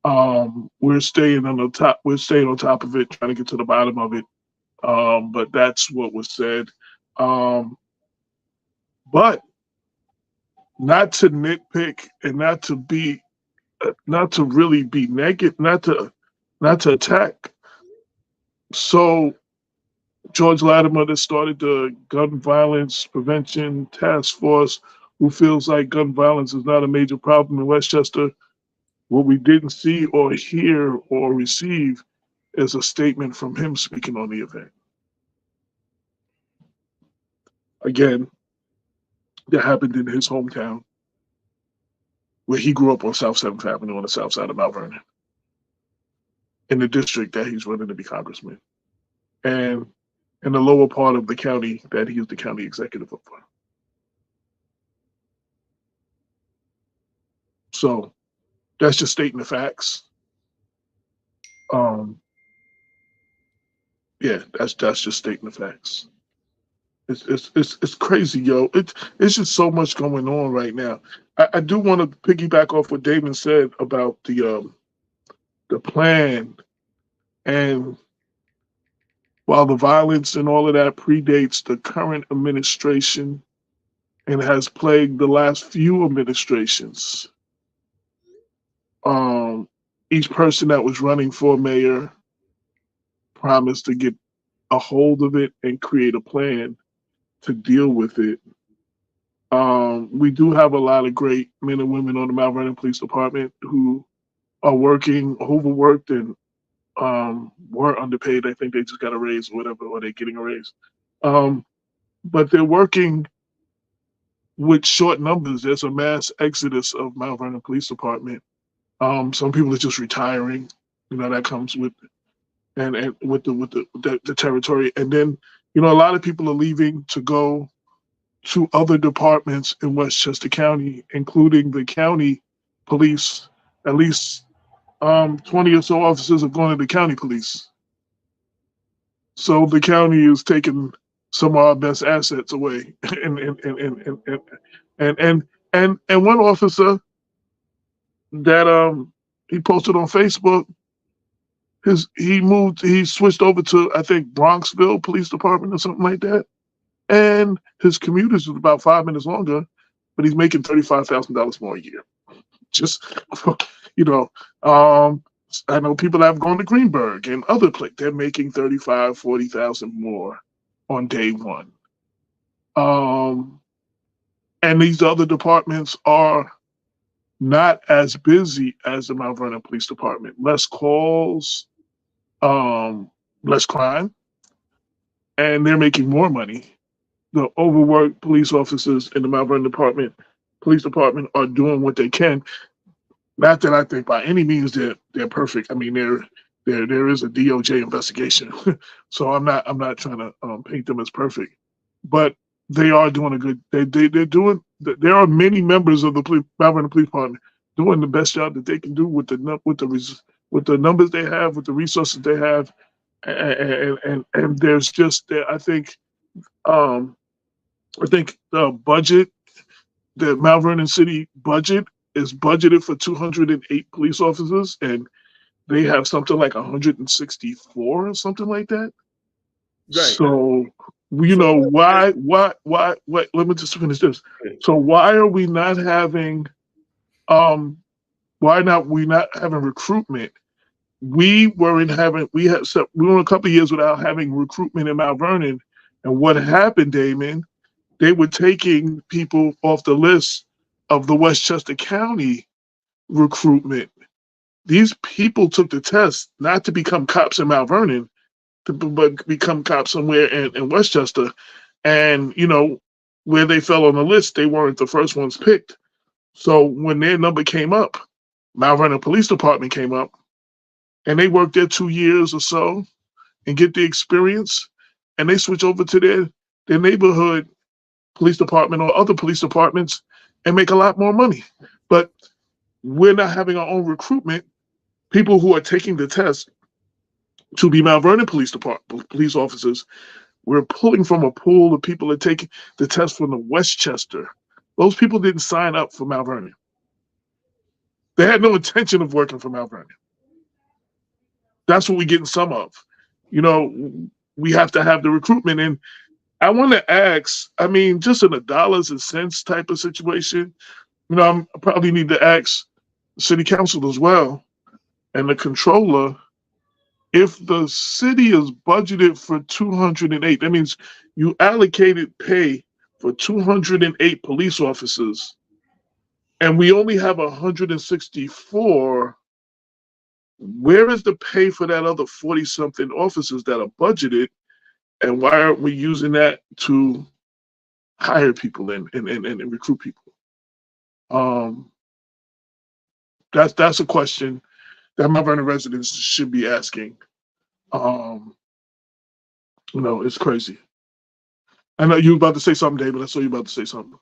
We're staying on top of it, trying to get to the bottom of it. But that's what was said. But not to nitpick and not to really be negative, not to attack. So George Latimer that started the Gun Violence Prevention Task Force, who feels like gun violence is not a major problem in Westchester. What we didn't see or hear or receive is a statement from him speaking on the event. Again, that happened in his hometown, where he grew up on South 7th Avenue on the south side of Mount Vernon, in the district that he's running to be congressman, and in the lower part of the county that he is the county executive for. So that's just stating the facts. Yeah, that's just stating the facts. It's crazy, yo. It's just so much going on right now. I do want to piggyback off what Damon said about the plan, and while the violence and all of that predates the current administration and has plagued the last few administrations, each person that was running for mayor promised to get a hold of it and create a plan to deal with it. We do have a lot of great men and women on the Mount Vernon Police Department who are working, overworked, and were underpaid. I think they just got a raise or whatever, or they're getting a raise. But they're working with short numbers. There's a mass exodus of Mount Vernon Police Department. Some people are just retiring. You know, that comes with and with the territory. And then, you know, a lot of people are leaving to go to other departments in Westchester County, including the county police. At least 20 or so officers are going to the county police. So the county is taking some of our best assets away. And one officer that he posted on Facebook, he switched over to, I think, Bronxville Police Department or something like that. And his commute is about 5 minutes longer, but he's making $35,000 more a year. Just, you know, I know people that have gone to Greenberg and other places, they're making $35,000, $40,000 more on day one. And these other departments are not as busy as the Mount Vernon Police Department. Less calls, less crime, and they're making more money. The overworked police officers in the Mount Vernon Police Department are doing what they can. Not that I think by any means they're perfect. I mean, there is a DOJ investigation, so I'm not trying to paint them as perfect, but they are doing a good. They're doing. There are many members of the Mount Vernon Police Department doing the best job that they can do with the numbers they have, with the resources they have, and there's just I think the budget, the Mount Vernon City budget is budgeted for 208 police officers, and they have something like 164 or something like that. Right. So, why, let me just finish this. So why are we not having, why not we not having recruitment? We were a couple of years without having recruitment in Mount Vernon. And what happened, Damon, they were taking people off the list of the Westchester County recruitment. These people took the test not to become cops in Mount Vernon, but become cops somewhere in Westchester. And, where they fell on the list, they weren't the first ones picked. So when their number came up, Mount Vernon Police Department came up, and they worked there 2 years or so and get the experience, and they switch over to their neighborhood police department or other police departments and make a lot more money. But we're not having our own recruitment. People who are taking the test to be Mount Vernon police officers, we're pulling from a pool of people that take the test from the Westchester. Those people didn't sign up for Mount Vernon. They had no intention of working for Mount Vernon. That's what we're getting some of. We have to have the recruitment. And I want to ask, just in a dollars and cents type of situation, I probably need to ask the city council as well and the controller, if the city is budgeted for 208, that means you allocated pay for 208 police officers, and we only have 164. Where is the pay for that other 40-something officers that are budgeted, and why aren't we using that to hire people and recruit people? That's a question that Mount Vernon residents should be asking. It's crazy. I know you were about to say something, David. I saw you about to say something.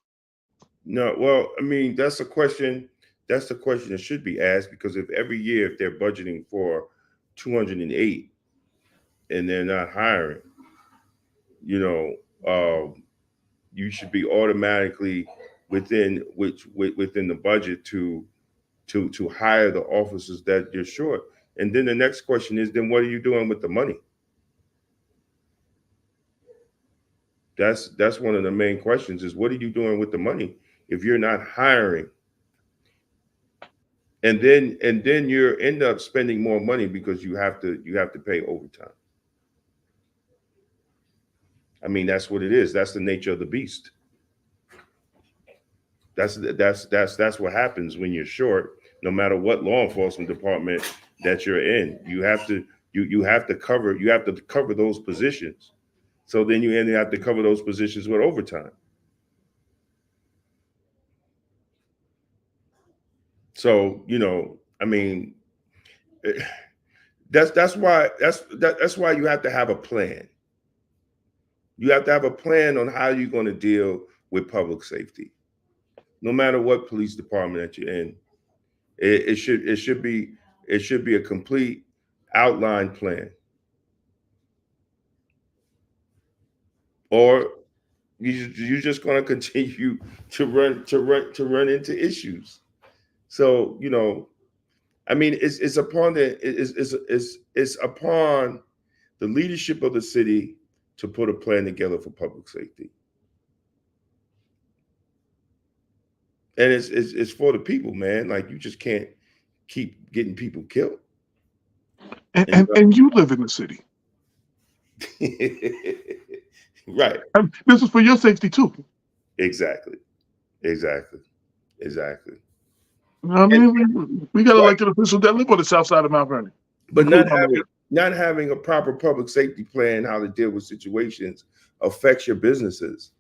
No, well, that's a question. That's the question that should be asked, because if every year, if they're budgeting for 208 and they're not hiring, you should be automatically within the budget to hire the officers that you're short. And then the next question is, then what are you doing with the money? That's one of the main questions, is what are you doing with the money if you're not hiring? And then you end up spending more money because you have to pay overtime. That's what it is. That's the nature of the beast. That's what happens when you're short. No matter what law enforcement department that you're in, you have to cover those positions. So then you end up have to cover those positions with overtime. So that's why you have to have a plan. You have to have a plan on how you're going to deal with public safety, no matter what police department that you're in. It should be a complete outline plan, or you're just going to continue to run into issues. So it's upon the leadership of the city to put a plan together for public safety, and it's for the people, man. Like, you just can't keep getting people killed. And you live in the city. Right. And this is for your safety too. Exactly. Exactly. Exactly. You know what I And, mean? We got right. elected officials that live on the south side of Mount Vernon, But including my mayor. not having a proper public safety plan, how to deal with situations, affects your businesses,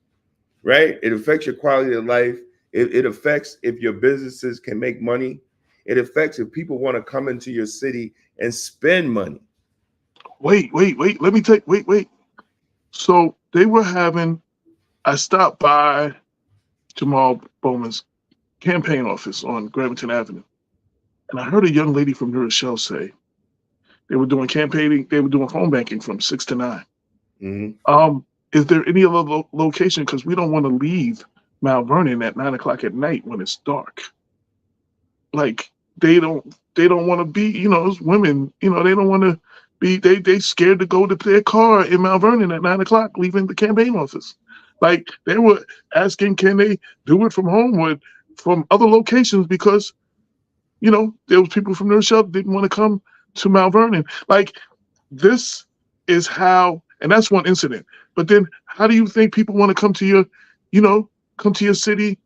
right? It affects your quality of life. It affects if your businesses can make money. It affects if people want to come into your city and spend money. Wait. Let me take. Wait. So they were having. I stopped by Jamal Bowman's campaign office on Graventon Avenue, and I heard a young lady from New Rochelle say they were doing campaigning. They were doing phone banking from 6 to 9. Mm-hmm. Is there any other location? Because we don't want to leave Mount Vernon at 9 o'clock at night when it's dark. Like they don't want to be. As women, they don't want to be. They scared to go to their car in Mount Vernon at 9 o'clock, leaving the campaign office. Like they were asking, can they do it from home or from other locations? Because there was people from their shelter didn't want to come to Mount Vernon. Like this is how, and that's one incident. But then, how do you think people want to come to your city?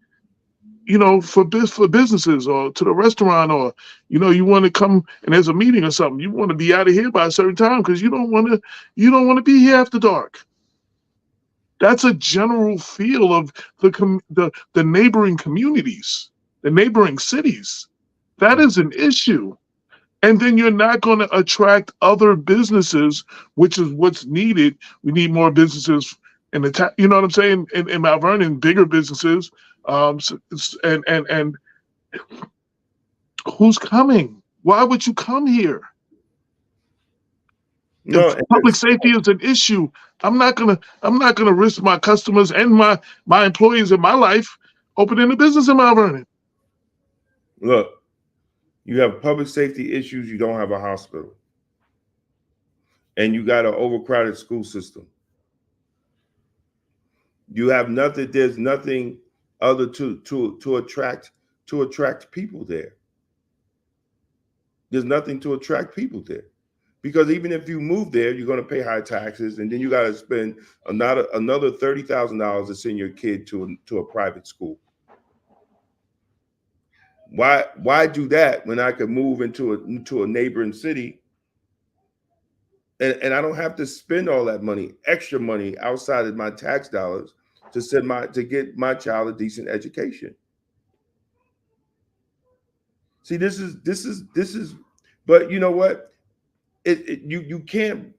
For businesses or to the restaurant, or you want to come and there's a meeting or something. You want to be out of here by a certain time because you don't want to be here after dark. That's a general feel of the neighboring communities, the neighboring cities. That is an issue. And then you're not going to attract other businesses, which is what's needed. We need more businesses in the you know what I'm saying? In Mount Vernon, bigger businesses. And who's coming? Why would you come here? No, If public safety is an issue, I'm not gonna risk my customers and my employees in my life opening a business in Mount Vernon. look, you have public safety issues. You don't have a hospital, and you got an overcrowded school system. You have nothing. There's nothing other to attract people there. There's nothing to attract people there, because even if you move there, you're going to pay high taxes, and then you got to spend another $30,000 to send your kid to a private school. Why do that when I could move into a neighboring city, and I don't have to spend all that money, extra money outside of my tax dollars to get my child a decent education? See, this is, but you know what? You can't.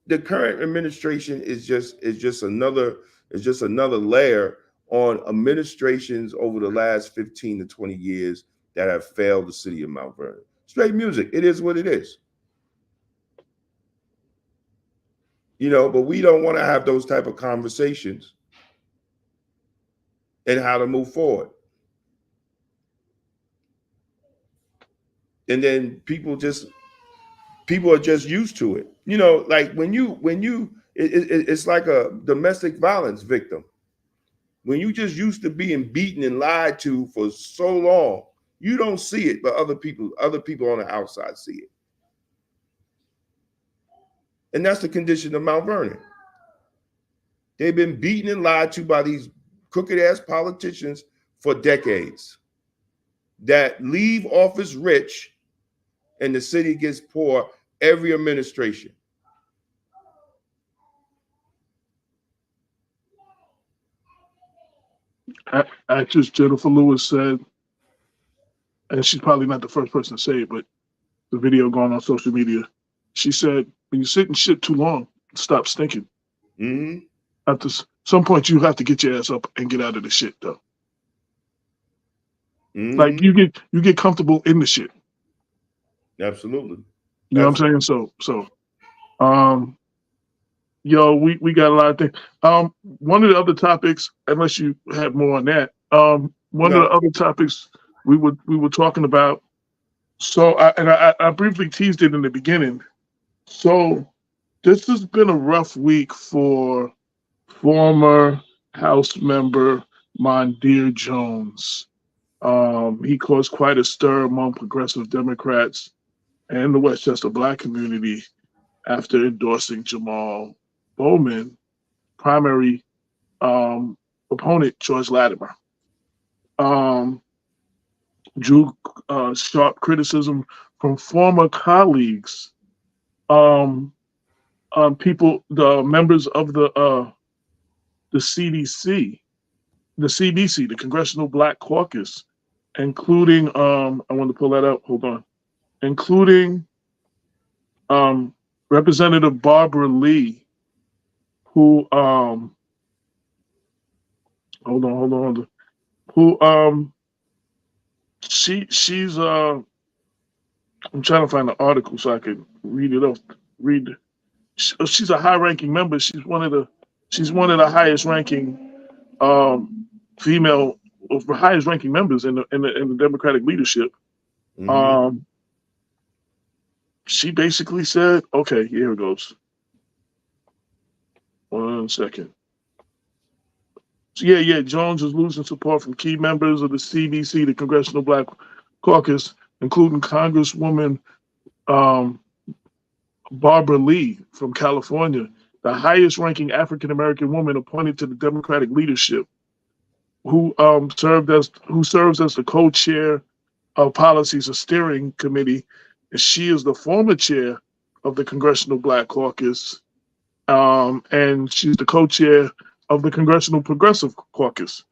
The current administration is just another layer on administrations over the last 15 to 20 years that have failed the city of Mount Vernon. Straight music. It is what it is. But we don't want to have those type of conversations and how to move forward. And then people are just used to it. Like it's like a domestic violence victim. When you just used to being beaten and lied to for so long, you don't see it, but other people on the outside see it. And that's the condition of Mount Vernon. They've been beaten and lied to by these crooked ass politicians for decades that leave office rich and the city gets poor every administration. Actress Jennifer Lewis said, and she's probably not the first person to say it, but the video going on social media, she said, when you sit in shit too long, stop stinking. Mm-hmm. After some point, you have to get your ass up and get out of the shit, though. Mm-hmm. Like you get comfortable in the shit. Absolutely. You know what I'm saying? So, we got a lot of things. One of the other topics, unless you have more on that, one of the other topics we were talking about. So, I briefly teased it in the beginning. So, this has been a rough week for former House member Mondaire Jones. He caused quite a stir among progressive Democrats and the Westchester Black community after endorsing Jamal Bowman primary opponent, George Latimer. Drew sharp criticism from former colleagues, people, the members of the CDC, the CBC, the Congressional Black Caucus, including I want to pull that up. Hold on, including Representative Barbara Lee, who hold on, who she's I'm trying to find the article so I can read it off. She's a high-ranking member. She's one of the highest-ranking female, highest-ranking members in the Democratic leadership. Mhm. She basically said, "Okay, here it goes. 1 second. So yeah. Jones is losing support from key members of the CBC, the Congressional Black Caucus, including Congresswoman Barbara Lee from California, the highest-ranking African-American woman appointed to the Democratic leadership, who serves as the co-chair of Policies and Steering Committee, and she is the former chair of the Congressional Black Caucus, and she's the co-chair of the Congressional Progressive Caucus.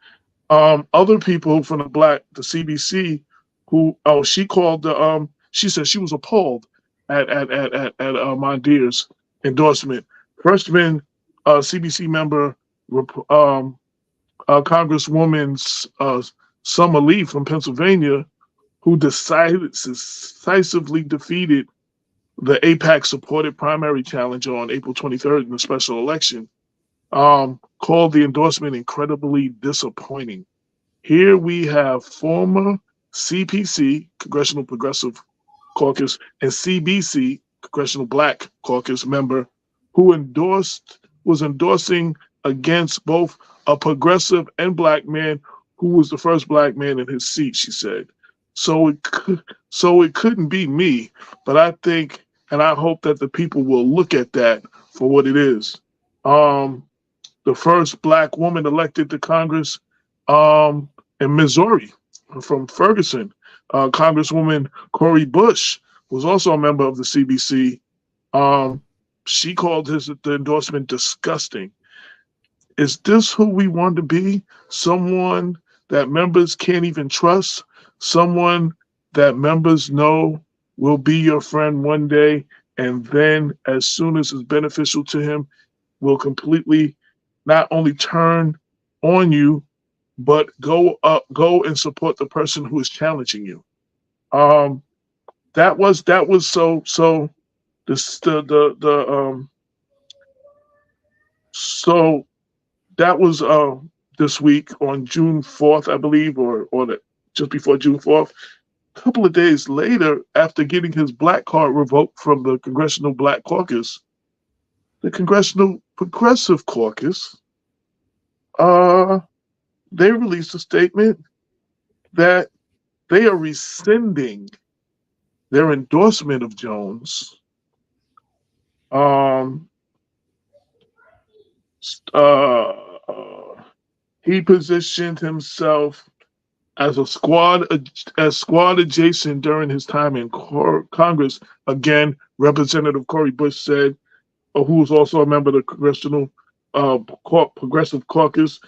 Other people from the CBC, who she said she was appalled at Mondaire's endorsement. Freshman CBC member, Congresswoman Summer Lee from Pennsylvania, who decisively defeated the AIPAC-supported primary challenger on April 23rd in the special election, called the endorsement incredibly disappointing. Here we have former CPC, Congressional Progressive Caucus, and CBC, Congressional Black Caucus member, who was endorsing against both a progressive and black man who was the first black man in his seat, she said. So it couldn't be me, but I think and I hope that the people will look at that for what it is. The first black woman elected to Congress in Missouri from Ferguson, Congresswoman Cori Bush, was also a member of the CBC. She called the endorsement disgusting. Is this who we want to be? Someone that members can't even trust? Someone that members know will be your friend one day, and then as soon as it's beneficial to him, will completely not only turn on you, but go and support the person who is challenging you. That was so that was this week on June 4th, I believe, or just before June 4th. A couple of days later, after getting his black card revoked from the Congressional Black Caucus, the Congressional Progressive Caucus, they released a statement that they are rescinding their endorsement of Jones. He positioned himself as squad adjacent during his time in Congress. Again, Representative Cori Bush said, who was also a member of the Congressional Progressive Caucus,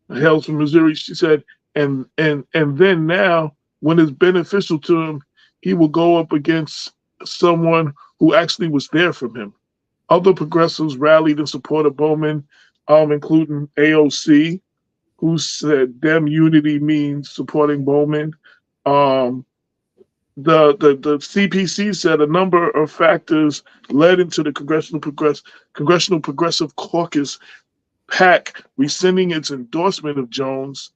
hails from Missouri. She said, and then now, when it's beneficial to him, he will go up against someone who actually was there for him. Other progressives rallied in support of Bowman, including AOC, who said Dem unity means supporting Bowman. The CPC said a number of factors led into the Congressional Progressive Caucus PAC rescinding its endorsement of Jones.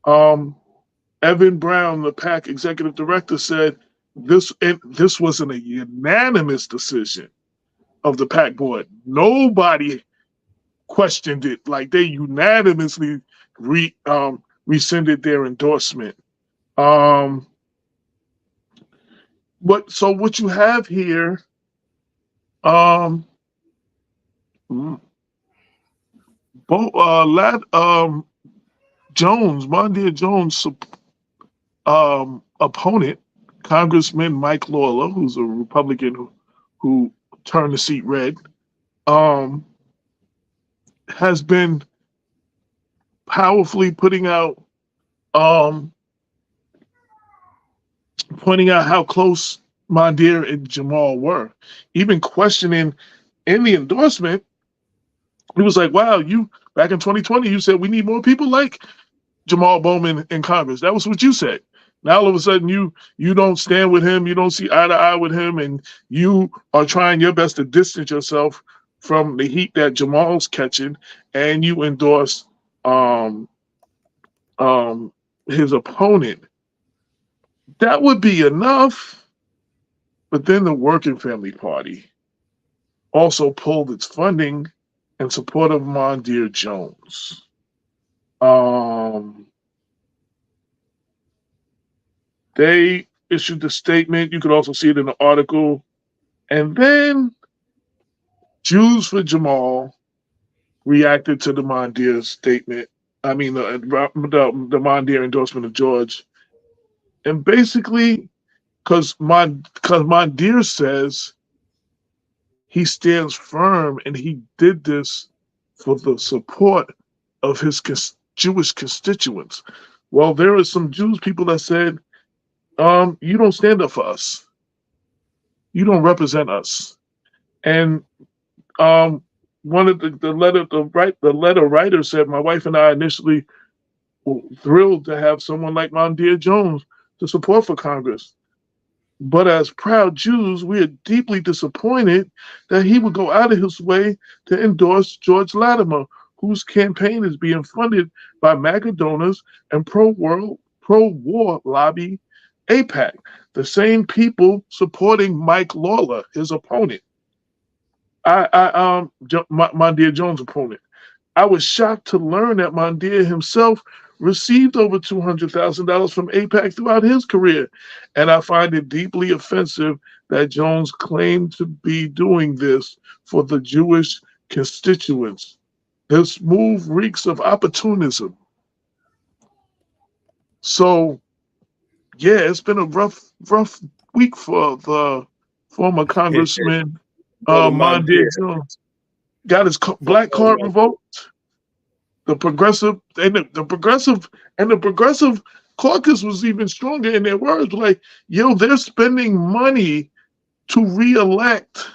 Evan Brown, the PAC executive director, said this wasn't a unanimous decision of the PAC board. Nobody questioned it. Like, they unanimously rescinded their endorsement. What you have here, Jones, Mondaire Jones, opponent, Congressman Mike Lawler, who's a Republican who turned the seat red, um, has been powerfully um, pointing out how close Mondaire and Jamal were, even questioning in the endorsement. He was like, "Wow, you back in 2020, you said we need more people like Jamal Bowman in Congress. That was what you said. Now all of a sudden you don't stand with him, you don't see eye to eye with him, and you are trying your best to distance yourself from the heat that Jamal's catching, and you endorse um, his opponent. That would be enough." But then the Working Family Party also pulled its funding in support of Mondaire Jones. They issued the statement. You could also see it in the article. And then Jews for Jamal reacted to the Mondaire statement. I mean, the Mondaire endorsement of George. And basically, because Mondaire says he stands firm and he did this for the support of his Jewish constituents. Well, there are some Jewish people that said, you don't stand up for us. You don't represent us. And one of the letter writer said, my wife and I initially were thrilled to have someone like Mondaire Jones to support for Congress. But as proud Jews, we are deeply disappointed that he would go out of his way to endorse George Latimer, whose campaign is being funded by MAGA donors and pro-war lobby AIPAC, the same people supporting Mike Lawler, his opponent. Mondaire Jones' opponent. I was shocked to learn that Mondaire himself received over $200,000 from AIPAC throughout his career, and I find it deeply offensive that Jones claimed to be doing this for the Jewish constituents. This move reeks of opportunism. So, yeah, it's been a rough week for the former Congressman Brother Mondaire Mondaire. Jones. Got his black card revoked. The progressive caucus was even stronger in their words. Like, yo, they're spending money to reelect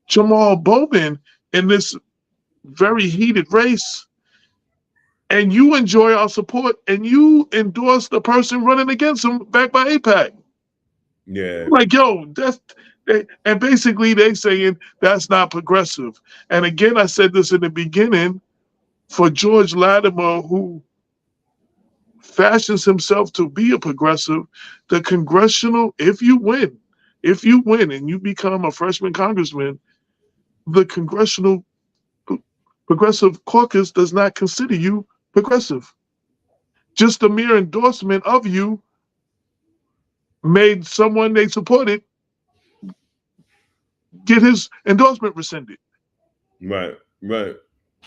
Jamal Bowman in this very heated race, and you enjoy our support, and you endorse the person running against him backed by AIPAC. Yeah. Like, yo, and basically they saying that's not progressive. And again, I said this in the beginning, for George Latimer, who fashions himself to be a progressive, the congressional, if you win and you become a freshman congressman, the congressional progressive caucus does not consider you progressive. Just the mere endorsement of you made someone they supported get his endorsement rescinded. Right.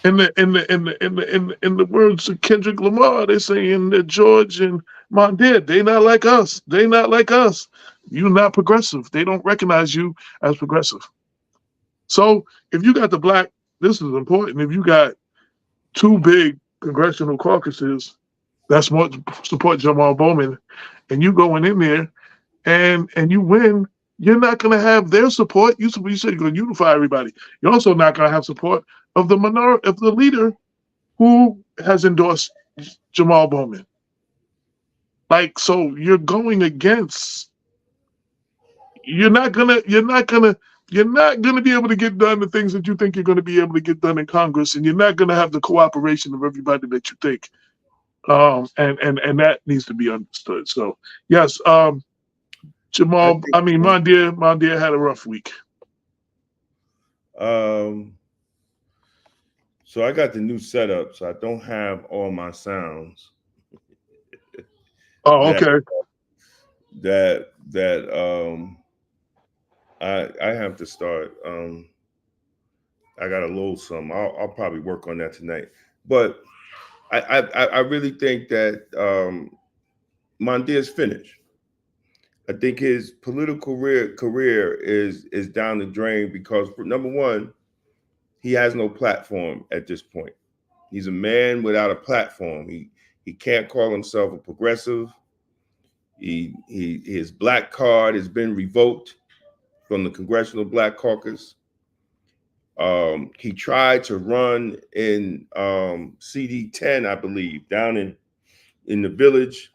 In the words of Kendrick Lamar, they're saying that George and Mondaire, they not like us. They not like us. You're not progressive. They don't recognize you as progressive. So if you got this is important. If you got two big congressional caucuses that support Jamal Bowman, and you going in there and you win, you're not going to have their support. You said you're going to unify everybody. You're also not going to have support of the leader who has endorsed Jamal Bowman. Like, so you're going against. You're not gonna be able to get done the things that you think you're going to be able to get done in Congress, and you're not going to have the cooperation of everybody that you think. And that needs to be understood. So yes, Mondaire had a rough week. So I got the new setup, so I don't have all my sounds. Oh, okay. I have to start. I got a little some. I'll probably work on that tonight. But I really think that Mondaire's finished. I think his political career is down the drain because, number one, he has no platform at this point. He's a man without a platform. He can't call himself a progressive. His black card has been revoked from the Congressional Black Caucus. He tried to run in CD 10, I believe, down in the village.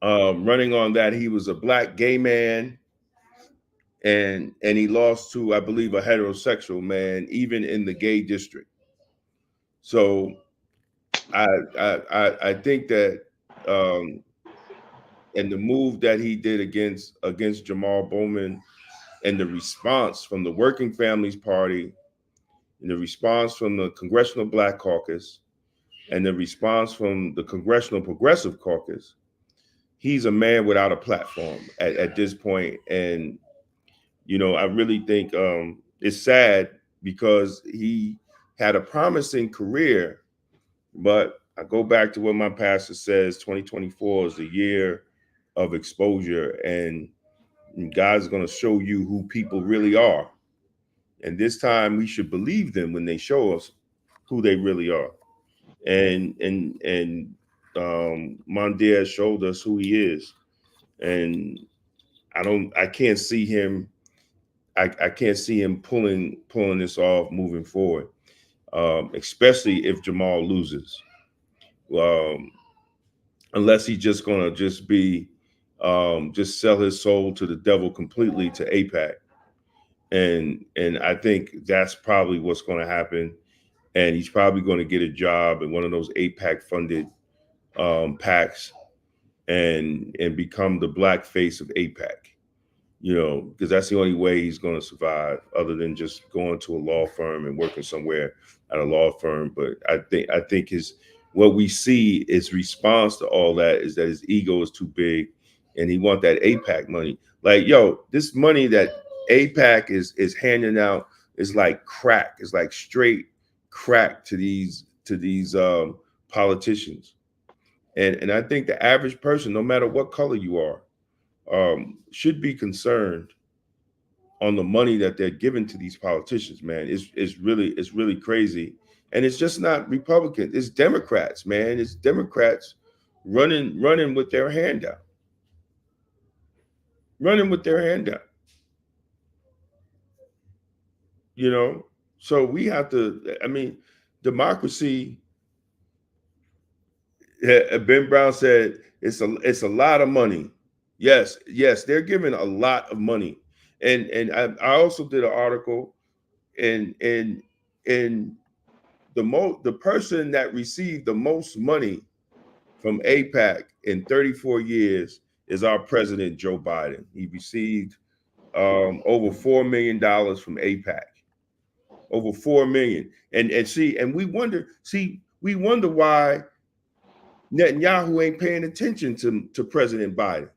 Running on that, he was a black gay man, and he lost to, I believe, a heterosexual man, even in the gay district. So I think that and the move that he did against Jamal Bowman, and the response from the Working Families Party, and the response from the Congressional Black Caucus, and the response from the Congressional Progressive Caucus, he's a man without a platform at this point. And, you know, I really think it's sad because he had a promising career, but I go back to what my pastor says, 2024 is the year of exposure, and God's going to show you who people really are. And this time we should believe them when they show us who they really are. And Mondaire showed us who he is. And I can't see him pulling this off moving forward, especially if Jamal loses. Unless he's just gonna be just sell his soul to the devil completely to AIPAC. And I think that's probably what's going to happen. And he's probably going to get a job in one of those AIPAC funded PACs and become the black face of AIPAC, you know, because that's the only way he's going to survive, other than just going to a law firm and working somewhere at a law firm. But I think what we see is response to all that is that his ego is too big, and he want that AIPAC money. Like, yo, this money that AIPAC is handing out is like crack. It's like straight crack to these politicians. And I think the average person, no matter what color you are, should be concerned on the money that they're giving to these politicians, man. It's really crazy. And it's just not Republicans, it's Democrats, man. It's Democrats running with their hand out. Running with their hand out. You know, so we have to, I mean, democracy, Ben Brown said, it's a lot of money. Yes, they're giving a lot of money. And I also did an article, and the person that received the most money from AIPAC in 34 years is our president, Joe Biden. He received over $4 million from AIPAC. Over 4 million. And we wonder why Netanyahu ain't paying attention to President Biden,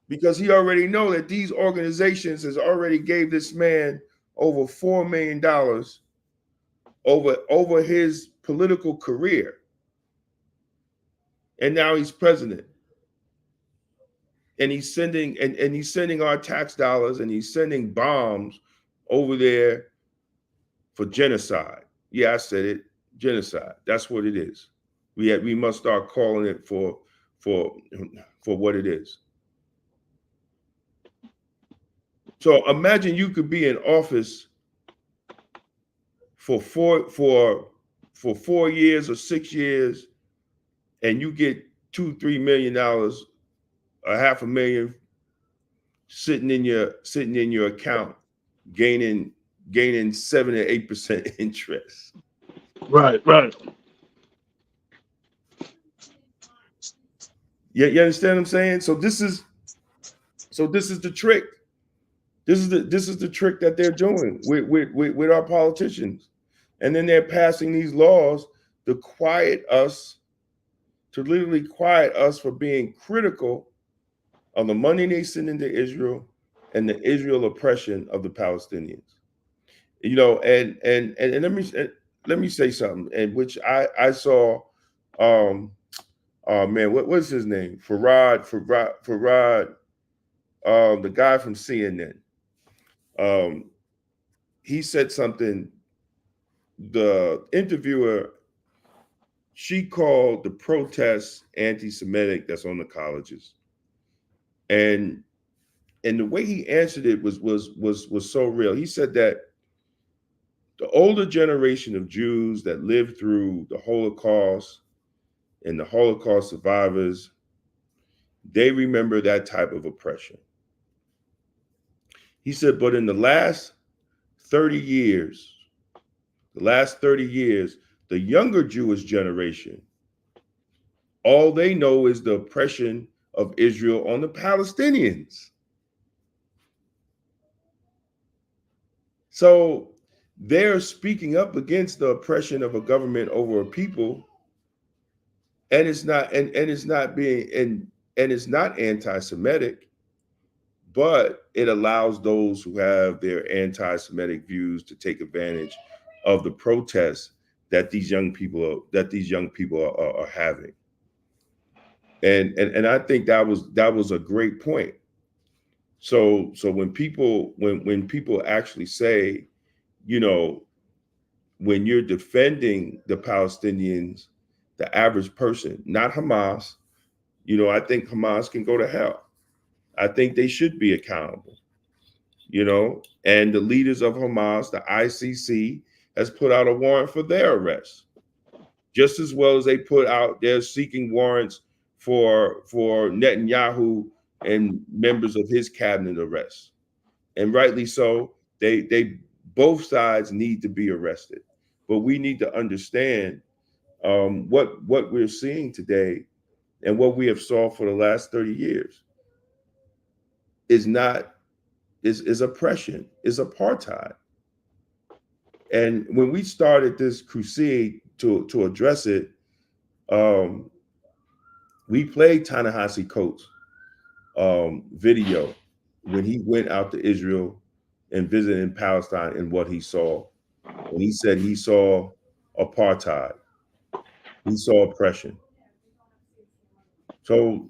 because he already know that these organizations has already gave this man over $4 million over his political career. And now he's president. And he's sending our tax dollars, and he's sending bombs over there for genocide. Yeah, I said it. Genocide. That's what it is. We must start calling it for what it is. So imagine you could be in office for 4 years or 6 years, and you get $2-3 million, $500,000 sitting in your account, gaining 7 or 8% interest. Right. Yeah, you understand what I'm saying? So this is the trick. This is the trick that they're doing with our politicians. And then they're passing these laws to literally quiet us for being critical of the money they send into Israel and the Israel oppression of the Palestinians. You know, and let me say something, and which I saw, oh man, what's his name? Farad, the guy from CNN. He said something. The interviewer, she called the protests anti-Semitic that's on the colleges, and the way he answered it was so real. He said that the older generation of Jews that lived through the Holocaust and the Holocaust survivors, they remember that type of oppression. He said, but in the last 30 years, the younger Jewish generation, all they know is the oppression of Israel on the Palestinians. So they're speaking up against the oppression of a government over a people, and it's not anti-Semitic, but it allows those who have their anti-Semitic views to take advantage of the protests that these young people are having. And I think that was a great point. So when people actually say, you know, when you're defending the Palestinians, the average person, not Hamas, you know, I think Hamas can go to hell. I think they should be accountable, you know, and the leaders of Hamas, the ICC, has put out a warrant for their arrest, just as well as they're seeking warrants for Netanyahu and members of his cabinet arrests. And rightly so, they both sides need to be arrested. But we need to understand what we're seeing today and what we have saw for the last 30 years is oppression, is apartheid. And when we started this crusade to address it, we played Ta-Nehisi Coates' video when he went out to Israel and visited in Palestine and what he saw. And he said he saw apartheid. He saw oppression. So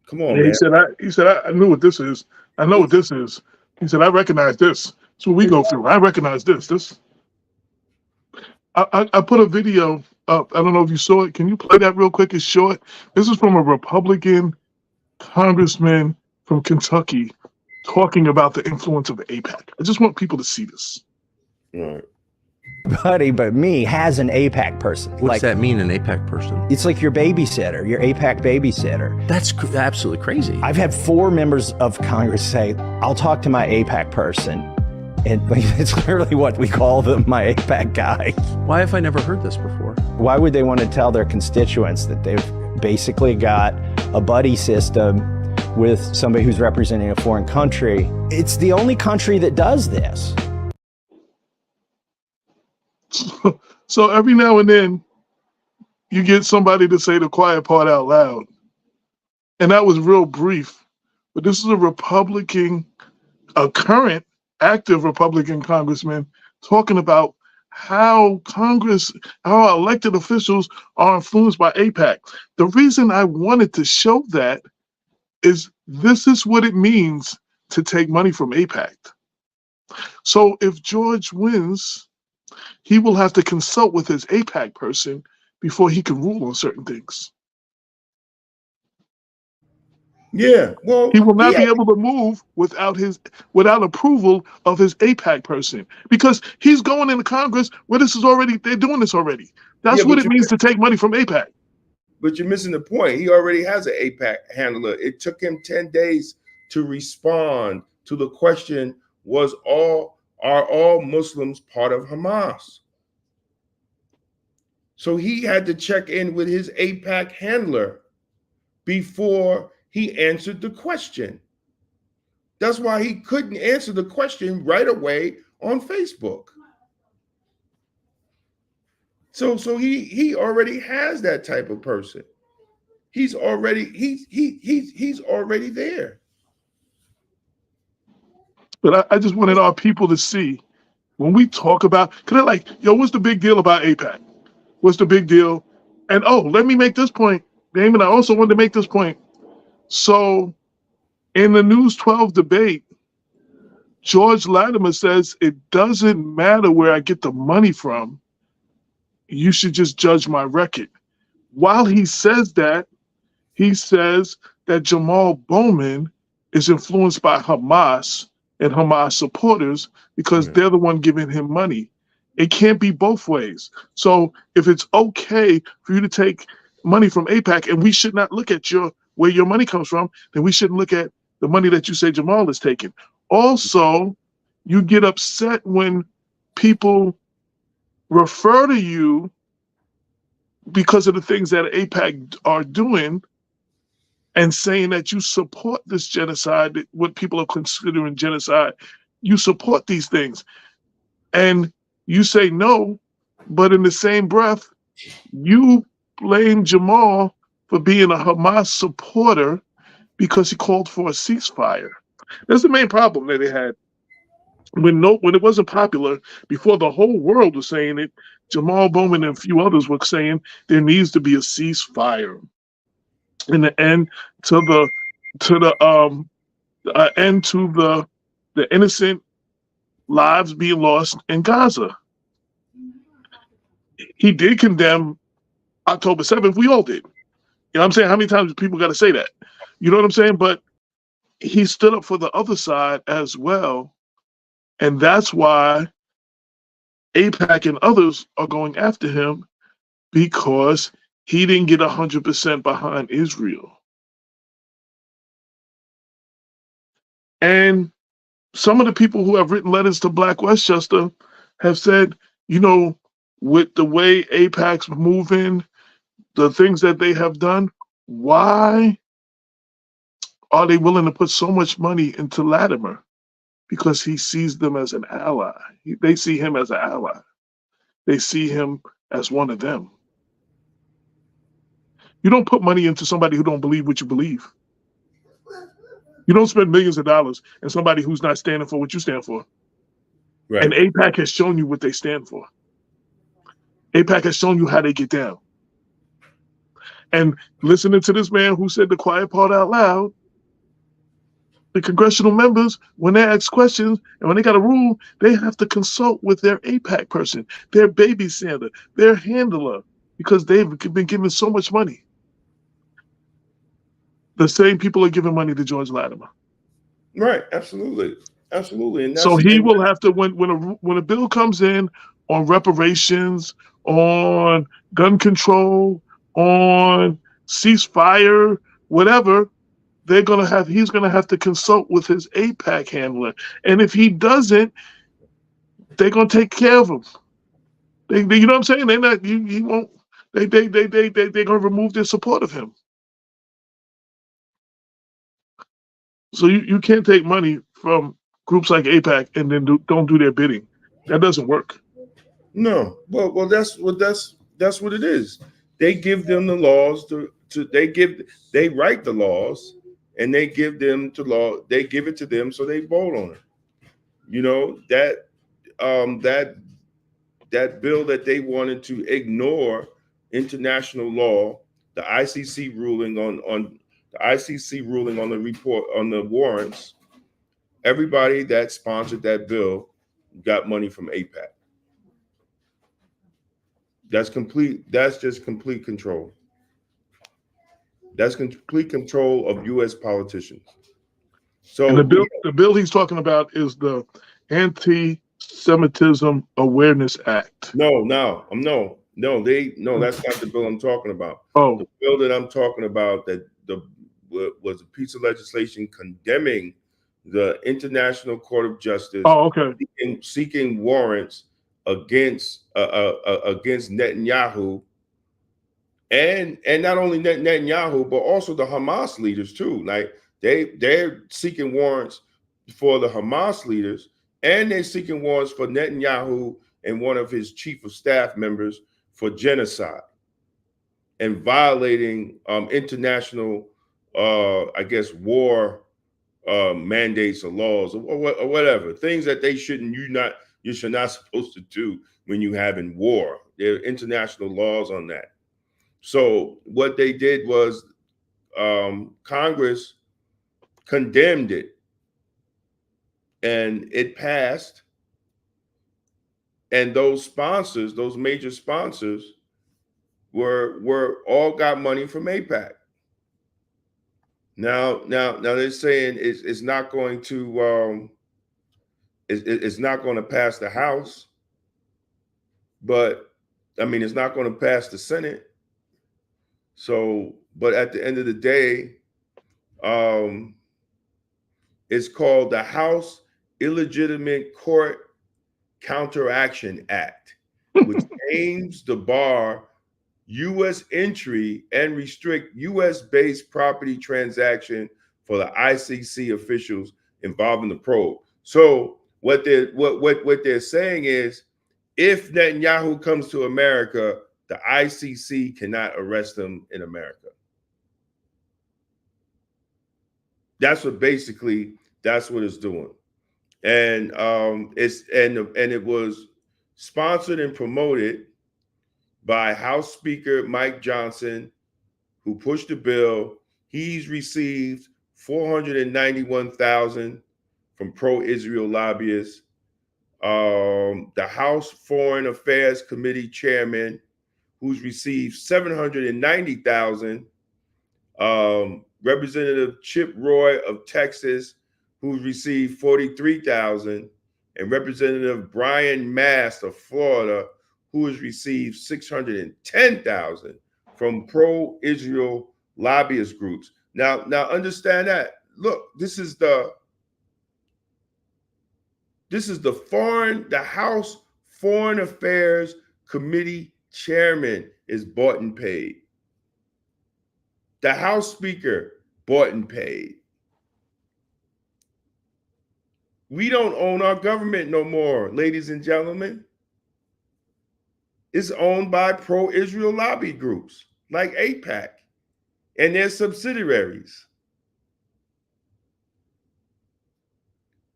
come on, Yeah, man. he said, I knew what this is. I know what this is. He said, I recognize this. That's what we go through. I recognize this. I put a video up. I don't know if you saw it. Can you play that real quick? It's short. This is from a Republican congressman from Kentucky talking about the influence of AIPAC. I just want people to see this. All right. Buddy, but me has an AIPAC person. What does that mean, an AIPAC person? It's like your babysitter, your AIPAC babysitter. That's absolutely crazy. I've had 4 members of Congress say, I'll talk to my AIPAC person. And it's literally what we call them, my AIPAC guy. Why have I never heard this before? Why would they want to tell their constituents that they've basically got a buddy system with somebody who's representing a foreign country? It's the only country that does this. So every now and then, you get somebody to say the quiet part out loud. And that was real brief. But this is a Republican, a current active Republican congressman talking about how our elected officials are influenced by AIPAC. The reason I wanted to show that is this is what it means to take money from AIPAC. So if George wins, he will have to consult with his AIPAC person before he can rule on certain things. Yeah, well, he will not be able to move without approval of his AIPAC person, because he's going into Congress where they're doing this already. That's what it means to take money from AIPAC. But you're missing the point. He already has an AIPAC handler. It took him 10 days to respond to the question, are all Muslims part of Hamas? So he had to check in with his AIPAC handler before he answered the question. That's why he couldn't answer the question right away on Facebook. So he already has that type of person. He's already there. But I just wanted our people to see when we talk about, cause they're like, yo, what's the big deal about AIPAC? What's the big deal? And let me make this point, Damon. I also wanted to make this point. So in the News 12 debate, George Latimer says it doesn't matter where I get the money from. You should just judge my record. While he says that, he says that Jamal Bowman is influenced by Hamas and Hamas supporters because they're the one giving him money. It can't be both ways. So if it's okay for you to take money from AIPAC, and we should not look at where your money comes from, then we shouldn't look at the money that you say Jamal is taking. Also, you get upset when people refer to you because of the things that AIPAC are doing and saying that you support this genocide, what people are considering genocide. You support these things. And you say no, but in the same breath, you blame Jamal for being a Hamas supporter because he called for a ceasefire. That's the main problem that they had. When it wasn't popular, before the whole world was saying it, Jamal Bowman and a few others were saying there needs to be a ceasefire. In the end, to the end to the innocent lives being lost in Gaza. He did condemn October 7th. We all did. You know what I'm saying? How many times do people got to say that? You know what I'm saying? But he stood up for the other side as well. And that's why AIPAC and others are going after him, because he didn't get 100% behind Israel. And some of the people who have written letters to Black Westchester have said, you know, with the way AIPAC's moving, the things that they have done, why are they willing to put so much money into Latimer? Because he sees them as an ally. They see him as an ally. They see him as one of them. You don't put money into somebody who don't believe what you believe. You don't spend millions of dollars in somebody who's not standing for what you stand for. Right. And AIPAC has shown you what they stand for. AIPAC has shown you how they get down. And listening to this man who said the quiet part out loud, the congressional members, when they ask questions and when they got a rule, they have to consult with their AIPAC person, their babysitter, their handler, because they've been given so much money. The same people are giving money to George Latimer. Right. Absolutely. Absolutely. And So he will have to, when a bill comes in on reparations, on gun control, on ceasefire, whatever, he's gonna have to consult with his AIPAC handler. And if he doesn't, they're gonna take care of him. You know what I'm saying? They're not, he won't, they're gonna remove their support of him. So you can't take money from groups like AIPAC and then don't do their bidding. That doesn't work. No. Well, that's what it is. They give them the laws they write the laws and they give them they give it to them so they vote on it. You know, that bill that they wanted to ignore international law, the ICC ruling on the report on the warrants, everybody that sponsored that bill got money from AIPAC. That's just complete control. That's complete control of U.S. politicians. So and the bill he's talking about is the Anti-Semitism Awareness Act. No, that's not the bill I'm talking about. Oh, the bill that I'm talking about was a piece of legislation condemning the International Court of Justice. Oh, okay. Seeking warrants against Netanyahu, and not only Netanyahu, but also the Hamas leaders too. Like they're seeking warrants for the Hamas leaders, and they're seeking warrants for Netanyahu and one of his chief of staff members for genocide and violating international, war mandates or laws or whatever, things that they shouldn't. you should not supposed to do when you having war. There are international laws on that. So what they did was Congress condemned it, and it passed. And those sponsors, those major sponsors, were all got money from AIPAC. Now they're saying it's not going to it's not going to pass the House, but I mean it's not going to pass the Senate. So, but at the end of the day, it's called the House Illegitimate Court Counteraction Act, which aims to bar U.S. entry and restrict U.S.-based property transaction for the ICC officials involved in the probe. So what they're saying is, if Netanyahu comes to America, the ICC cannot arrest him in America. That's what it's doing. And it was sponsored and promoted by House Speaker Mike Johnson, who pushed the bill. He's received $491,000 from pro-Israel lobbyists. The House Foreign Affairs Committee chairman, who's received $790,000. Representative Chip Roy of Texas, who received $43,000, and Representative Brian Mast of Florida, who has received $610,000 from pro-Israel lobbyist groups. Now understand that. Look, this is the House Foreign Affairs Committee chairman is bought and paid. The House Speaker bought and paid. We don't own our government no more, ladies and gentlemen. It's owned by pro-Israel lobby groups like AIPAC and their subsidiaries.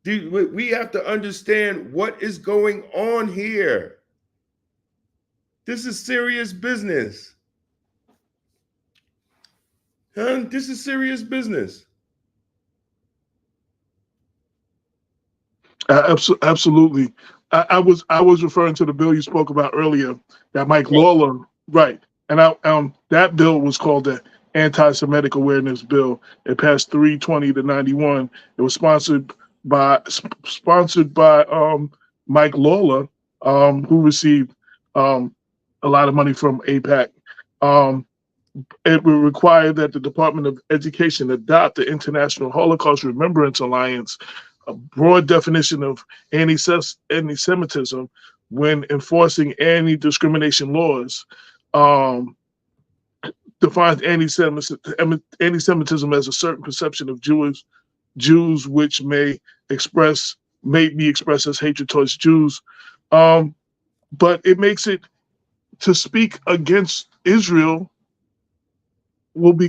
We have to understand what is going on here. This is serious business. This is serious business. Absolutely. I was referring to the bill you spoke about earlier, that Mike Lawler, right? And that bill was called the Anti-Semitic Awareness Bill. It passed 320-91. It was sponsored by Mike Lawler, who received a lot of money from AIPAC. It will require that the Department of Education adopt the International Holocaust Remembrance Alliance, a broad definition of anti-Semitism when enforcing anti-discrimination laws. Defines anti-Semitism as a certain perception of Jews which may be expressed as hatred towards Jews. But it makes it to speak against Israel will be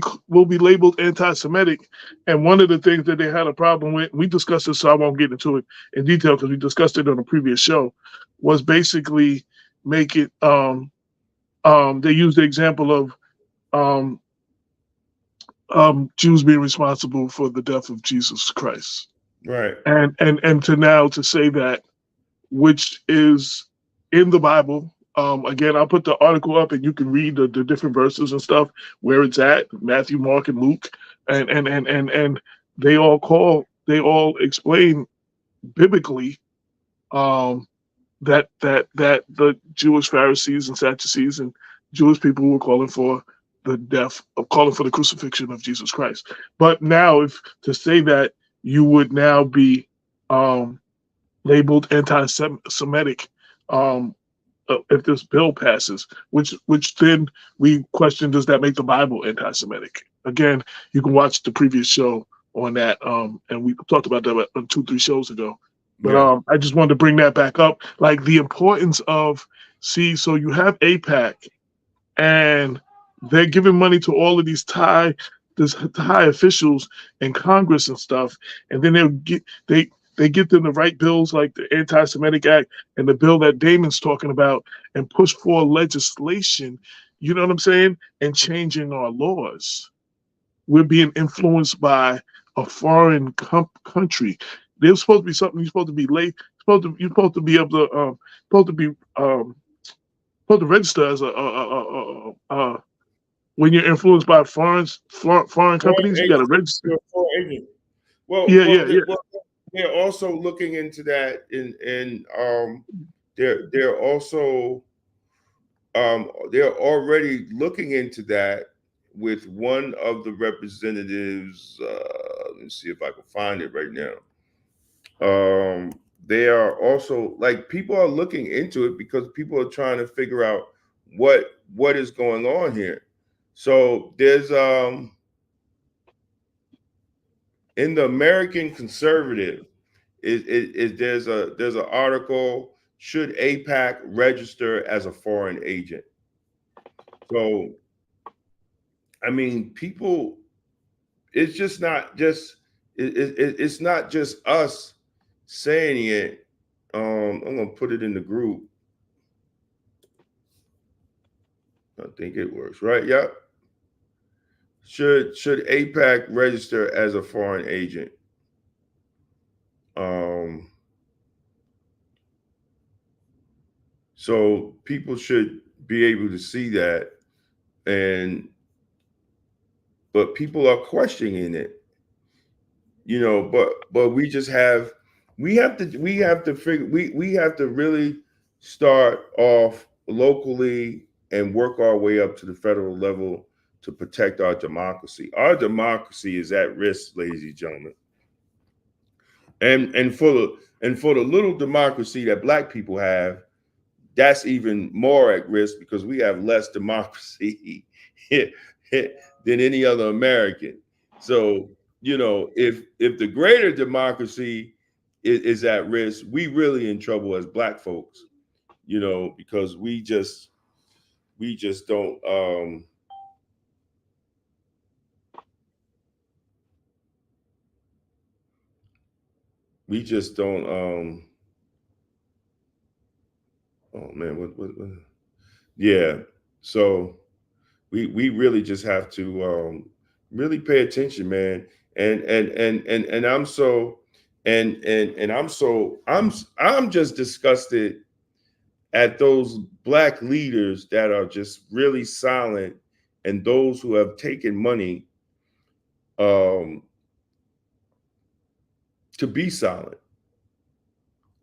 labeled anti-Semitic. And one of the things that they had a problem with, we discussed this, so I won't get into it in detail because we discussed it on a previous show, was basically make it, they used the example of Jews being responsible for the death of Jesus Christ. Right. And to say that, which is in the Bible. Again, I'll put the article up and you can read the different verses and stuff where it's at, Matthew, Mark, and Luke. And they all explain biblically that the Jewish Pharisees and Sadducees and Jewish people were calling for the crucifixion of Jesus Christ. But now to say that you would now be labeled anti-Semitic if this bill passes, which then we question, does that make the Bible anti-Semitic? Again, you can watch the previous show on that, and we talked about that 2-3 shows ago. But I just wanted to bring that back up, like the importance of, so you have AIPAC, and they're giving money to all of these high officials in Congress and stuff, and then they get them to write bills like the Anti-Semitic Act and the bill that Damon's talking about and push for legislation, you know what I'm saying, and changing our laws. We're being influenced by a foreign country. There's supposed to be something you're supposed to be late. You're supposed to be able to supposed to register as a when you're influenced by foreign companies. You got to register. Foreign agent. Well, Yeah. they're also looking into that, they're also they're already looking into that with one of the representatives. Let me see if I can find it right now. They are also, like, people are looking into it because people are trying to figure out what is going on here. So there's in the American Conservative, there's an article, should AIPAC register as a foreign agent? So, I mean, people, it's just not just it's not just us saying it. I'm gonna put it in the group. I think it works, right? Yep. Should AIPAC register as a foreign agent? So people should be able to see that, but people are questioning it, you know. But we have to really start off locally and work our way up to the federal level to protect our democracy. Our democracy is at risk, ladies and gentlemen. And for the little democracy that Black people have, that's even more at risk because we have less democracy than any other American. So, you know, if the greater democracy is at risk, we really in trouble as Black folks, you know, because we just don't oh man, what yeah. So we really just have to really pay attention, man. And I'm just disgusted at those Black leaders that are just really silent, and those who have taken money to be silent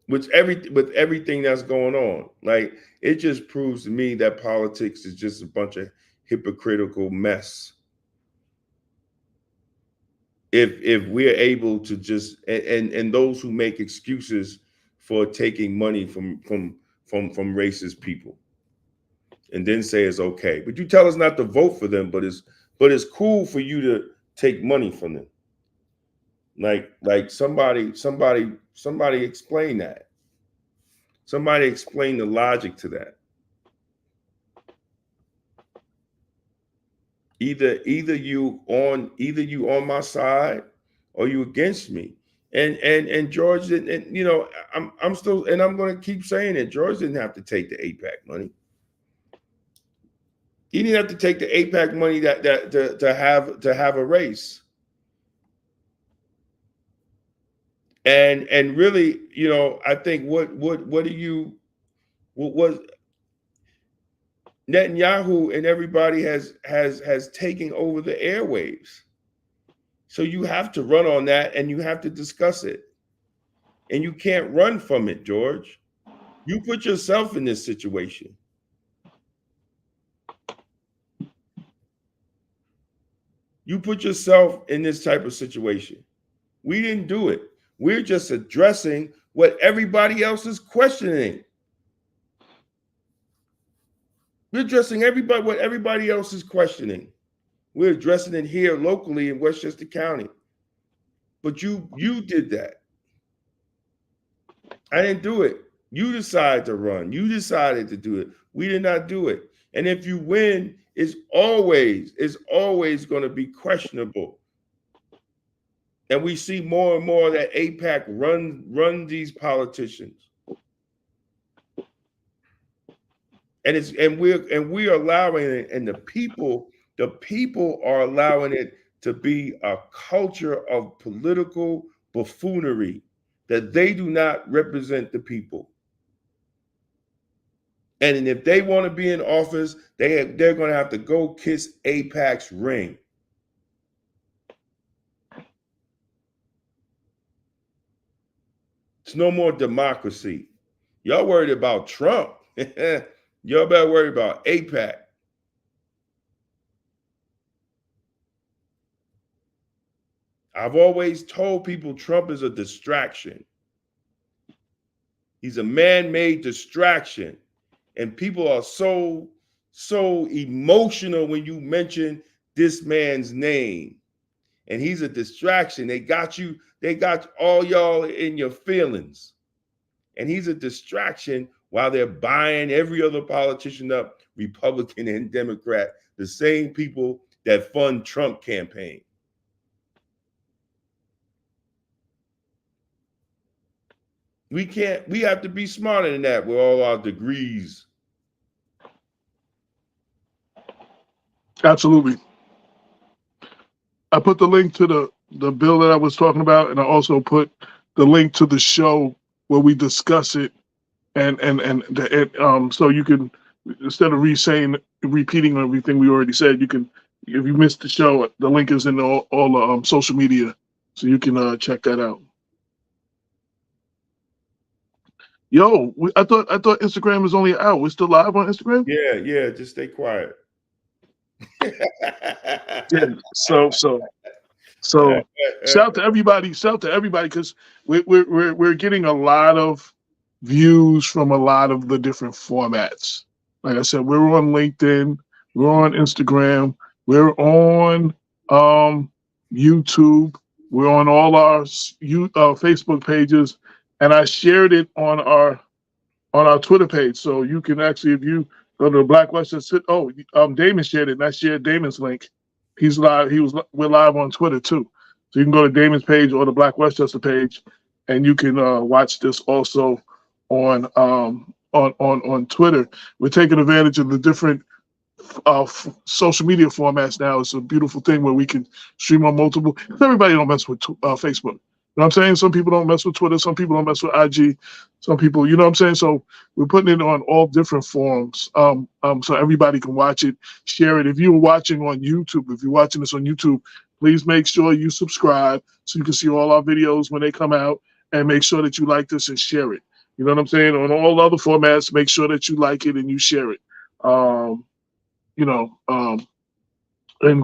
with everything that's going on. Like, it just proves to me that politics is just a bunch of hypocritical mess. If we're able to just and those who make excuses for taking money from racist people and then say it's okay, but you tell us not to vote for them, but it's cool for you to take money from them. Like somebody explain that. Somebody explain the logic to that. Either you on my side or you against me. And George didn't, and you know, I'm still, and I'm going to keep saying it. George didn't have to take the AIPAC money. He didn't have to take the AIPAC money to have a race. And really, you know, I think what was Netanyahu and everybody has taken over the airwaves. So you have to run on that, and you have to discuss it. And you can't run from it, George. You put yourself in this situation. You put yourself in this type of situation. We didn't do it. We're just addressing what everybody else is questioning. We're addressing what everybody else is questioning. We're addressing it here locally in Westchester County. But you did that. I didn't do it. You decided to run. You decided to do it. We did not do it. And if you win, it's always going to be questionable. And we see more and more that AIPAC run these politicians. And we're allowing it, and the people are allowing it to be a culture of political buffoonery, that they do not represent the people. And if they want to be in office, they're going to have to go kiss AIPAC's ring. It's no more democracy. Y'all worried about Trump. Y'all better worry about AIPAC. I've always told people Trump is a distraction. He's a man-made distraction. And people are so emotional when you mention this man's name. And he's a distraction. They got all y'all in your feelings. And he's a distraction while they're buying every other politician up, Republican and Democrat, the same people that fund Trump campaign. We have to be smarter than that with all our degrees. Absolutely. I put the link to the bill that I was talking about, and I also put the link to the show where we discuss it, and so you can, instead of repeating everything we already said, you can, if you missed the show, the link is in all social media, so you can check that out. Yo, I thought Instagram is only out. We're still live on Instagram? Yeah, just stay quiet. Yeah. So shout out to everybody, because we're getting a lot of views from a lot of the different formats. Like I said, we're on LinkedIn, we're on Instagram, we're on YouTube, we're on all our Facebook pages, and I shared it on our Twitter page. So you can actually, if you go to the Black Westchester, Damon shared it, and I shared Damon's link. He's live. We're live on Twitter too. So you can go to Damon's page or the Black Westchester page, and you can watch this also on Twitter. We're taking advantage of the different social media formats now. It's a beautiful thing where we can stream on multiple. Everybody don't mess with Facebook. You know what I'm saying? Some people don't mess with Twitter. Some people don't mess with IG. Some people, you know what I'm saying? So we're putting it on all different forms, so everybody can watch it, share it. If you're watching on YouTube, if you're watching this on YouTube, please make sure you subscribe so you can see all our videos when they come out, and make sure that you like this and share it. You know what I'm saying? On all other formats, make sure that you like it and you share it. And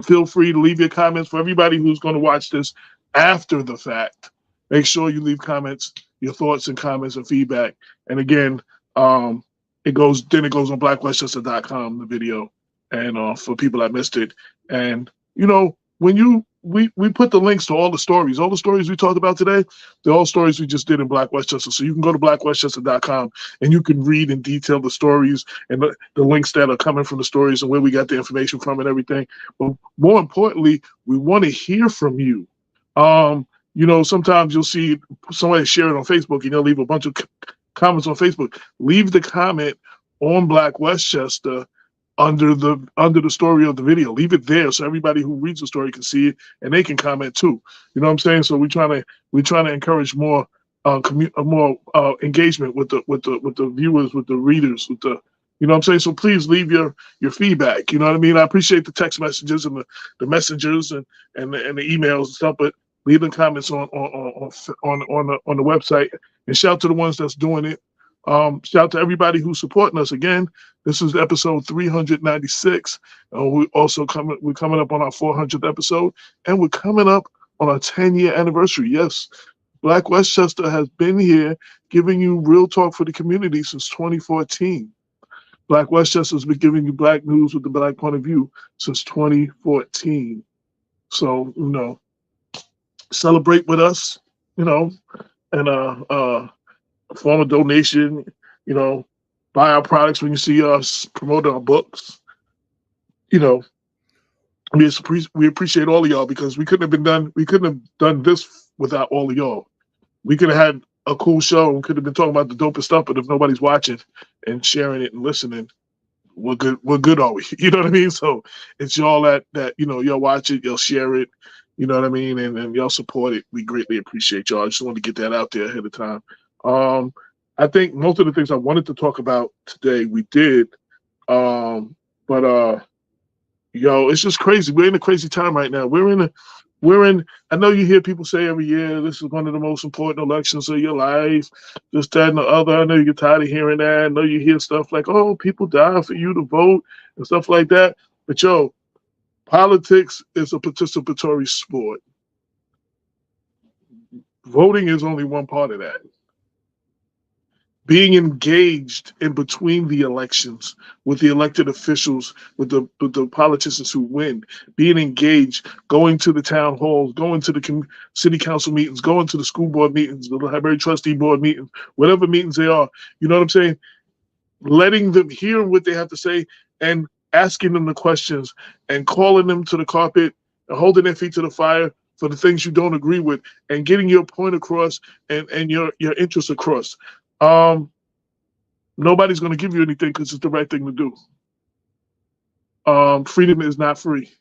feel free to leave your comments. For everybody who's going to watch this after the fact, make sure you leave comments, your thoughts and comments and feedback. And again, it goes on blackwestchester.com, the video, and for people that missed it. And when we put the links to all the stories we talked about today, they're all stories we just did in Black Westchester. So you can go to blackwestchester.com and you can read in detail the stories and the links that are coming from the stories and where we got the information from and everything. But more importantly, we want to hear from you. Sometimes you'll see somebody share it on Facebook and they'll leave a bunch of comments on Facebook. Leave the comment on Black Westchester under the story of the video. Leave it there so everybody who reads the story can see it and they can comment too. You know what I'm saying? So we're trying to encourage more engagement with the viewers, with the readers, with the, you know what I'm saying? So please leave your feedback. You know what I mean? I appreciate the text messages and the messengers and the emails and stuff, but leave the comments on the website, and shout to the ones that's doing it. Shout to everybody who's supporting us. Again, this is episode 396. We're coming up on our 400th episode, and we're coming up on our 10-year anniversary. Yes, Black Westchester has been here giving you real talk for the community since 2014. Black Westchester's been giving you black news with the black point of view since 2014. So, celebrate with us, and form a donation, buy our products when you see us, promote our books. We we appreciate all of y'all, because we couldn't have done this without all of y'all. We could have had a cool show and could have been talking about the dopest stuff, but if nobody's watching and sharing it and listening, what good are we? You know what I mean? So it's y'all that y'all watch it, y'all share it, you know what I mean, and y'all support it. We greatly appreciate y'all. I just want to get that out there ahead of time. I think most of the things I wanted to talk about today we did, but it's just crazy. We're in a crazy time right now. I know you hear people say every year, this is one of the most important elections of your life, this, that, and the other. I know you get tired of hearing that. I know you hear stuff like, oh, people die for you to vote and stuff like that. But politics is a participatory sport. Voting is only one part of that. Being engaged in between the elections with the elected officials, with the politicians who win, being engaged, going to the town halls, going to the city council meetings, going to the school board meetings, the library trustee board meetings, whatever meetings they are, you know what I'm saying? Letting them hear what they have to say and asking them the questions and calling them to the carpet and holding their feet to the fire for the things you don't agree with and getting your point across and your interests across. Nobody's going to give you anything because it's the right thing to do. Freedom is not free.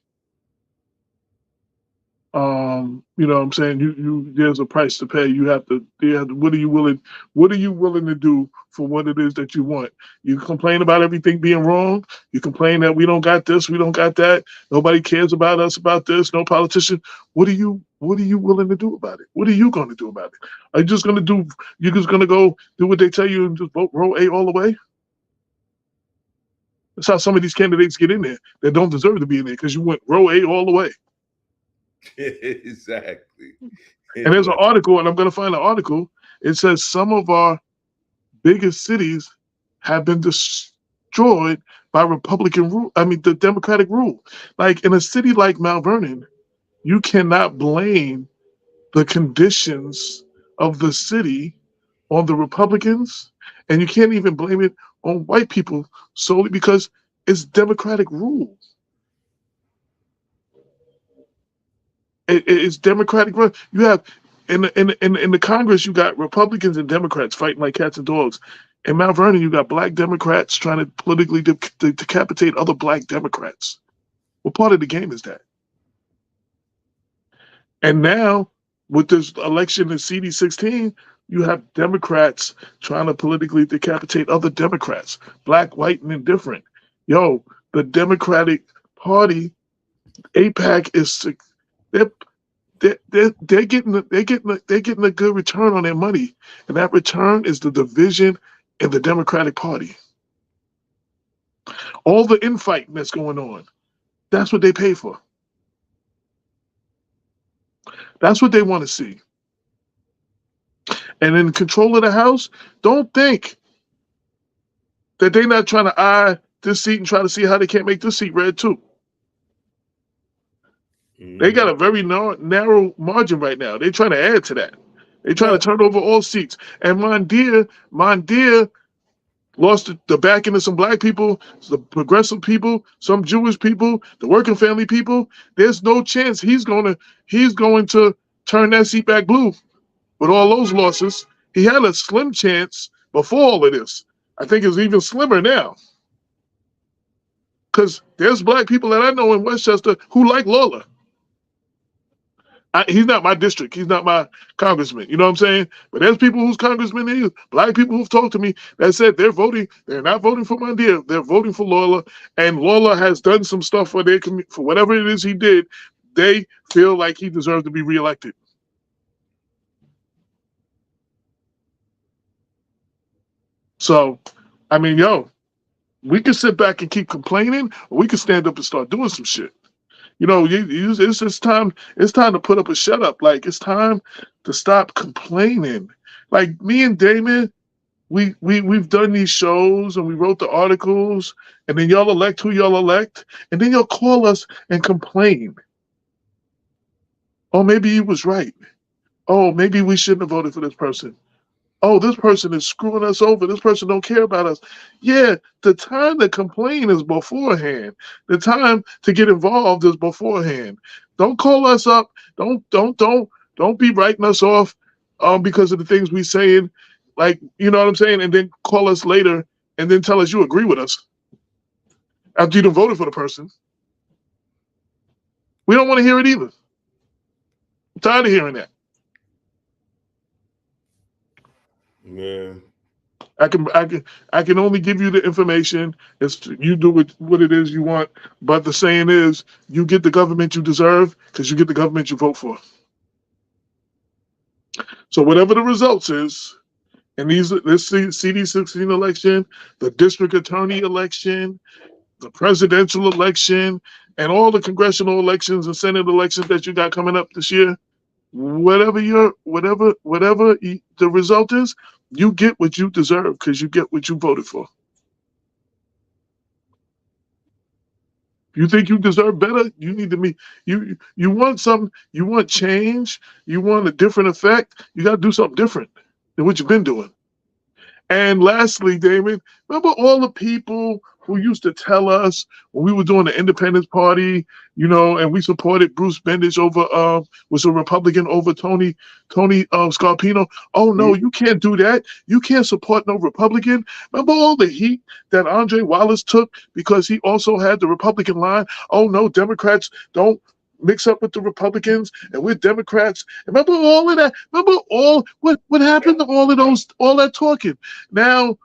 You know what I'm saying? There's a price to pay. You have to, what are you willing to do for what it is that you want? You complain about everything being wrong. You complain that we don't got this, we don't got that. Nobody cares about us about this. No politician. What are you willing to do about it? What are you going to do about it? Are you just going to go do what they tell you and just vote row A all the way? That's how some of these candidates get in there that don't deserve to be in there, because you went row A all the way. Exactly. And there's an article, and I'm going to find an article. It says some of our biggest cities have been destroyed by Republican rule. I mean, the Democratic rule. Like in a city like Mount Vernon, you cannot blame the conditions of the city on the Republicans, and you can't even blame it on white people solely because it's Democratic rule. It's Democratic. You have in the Congress, you got Republicans and Democrats fighting like cats and dogs. In Mount Vernon, you got Black Democrats trying to politically decapitate other Black Democrats. What part of the game is that? And now, with this election in CD16, you have Democrats trying to politically decapitate other Democrats, Black, white, and indifferent. The Democratic Party, AIPAC is. They're getting a good return on their money, and that return is the division in the Democratic Party. All the infighting that's going on, that's what they pay for. That's what they want to see. And in control of the House, don't think that they're not trying to eye this seat and try to see how they can't make this seat red too. They got a very narrow margin right now. They're trying to add to that. They're trying to turn over all seats. And Mondaire lost the backing of some Black people, the progressive people, some Jewish people, the working family people. There's no chance he's going to turn that seat back blue with all those losses. He had a slim chance before all of this. I think it's even slimmer now. Because there's Black people that I know in Westchester who like Lawler. He's not my district. He's not my congressman. You know what I'm saying? But there's people whose congressmen is. Black people who've talked to me that said they're not voting for Mondaire. They're voting for Lawler. And Lawler has done some stuff for their community, for whatever it is he did. They feel like he deserves to be reelected. So, I mean, we can sit back and keep complaining, or we can stand up and start doing some shit. It's time. It's time to put up a shut up. Like, it's time to stop complaining. Like, me and Damon, we've done these shows and we wrote the articles, and then y'all elect who y'all elect, and then y'all call us and complain. Oh, maybe he was right. Oh, maybe we shouldn't have voted for this person. oh, this person is screwing us over. This person don't care about us. Yeah, the time to complain is beforehand. The time to get involved is beforehand. Don't call us up. Don't be writing us off because of the things we saying. Like, you know what I'm saying? And then call us later and then tell us you agree with us after you done voted for the person. We don't want to hear it either. I'm tired of hearing that. Man. I can only give you the information. It's you do what it is you want. But the saying is, you get the government you deserve because you get the government you vote for. So whatever the results is, and this CD16 election, the district attorney election, the presidential election, and all the congressional elections and Senate elections that you got coming up this year, whatever the result is, you get what you deserve because you get what you voted for. You think you deserve better? You need to be you want something, you want change, you want a different effect, you gotta do something different than what you've been doing. And lastly, Damon, remember all the people who used to tell us when we were doing the Independence Party, you know, and we supported Bruce Bendich over was a Republican over Tony Scarpino. Oh no, you can't do that. You can't support no Republican. Remember all the heat that Andre Wallace took because he also had the Republican line. Oh no, Democrats don't mix up with the Republicans, and we're Democrats. Remember all of that? Remember what happened to all that talking? Now,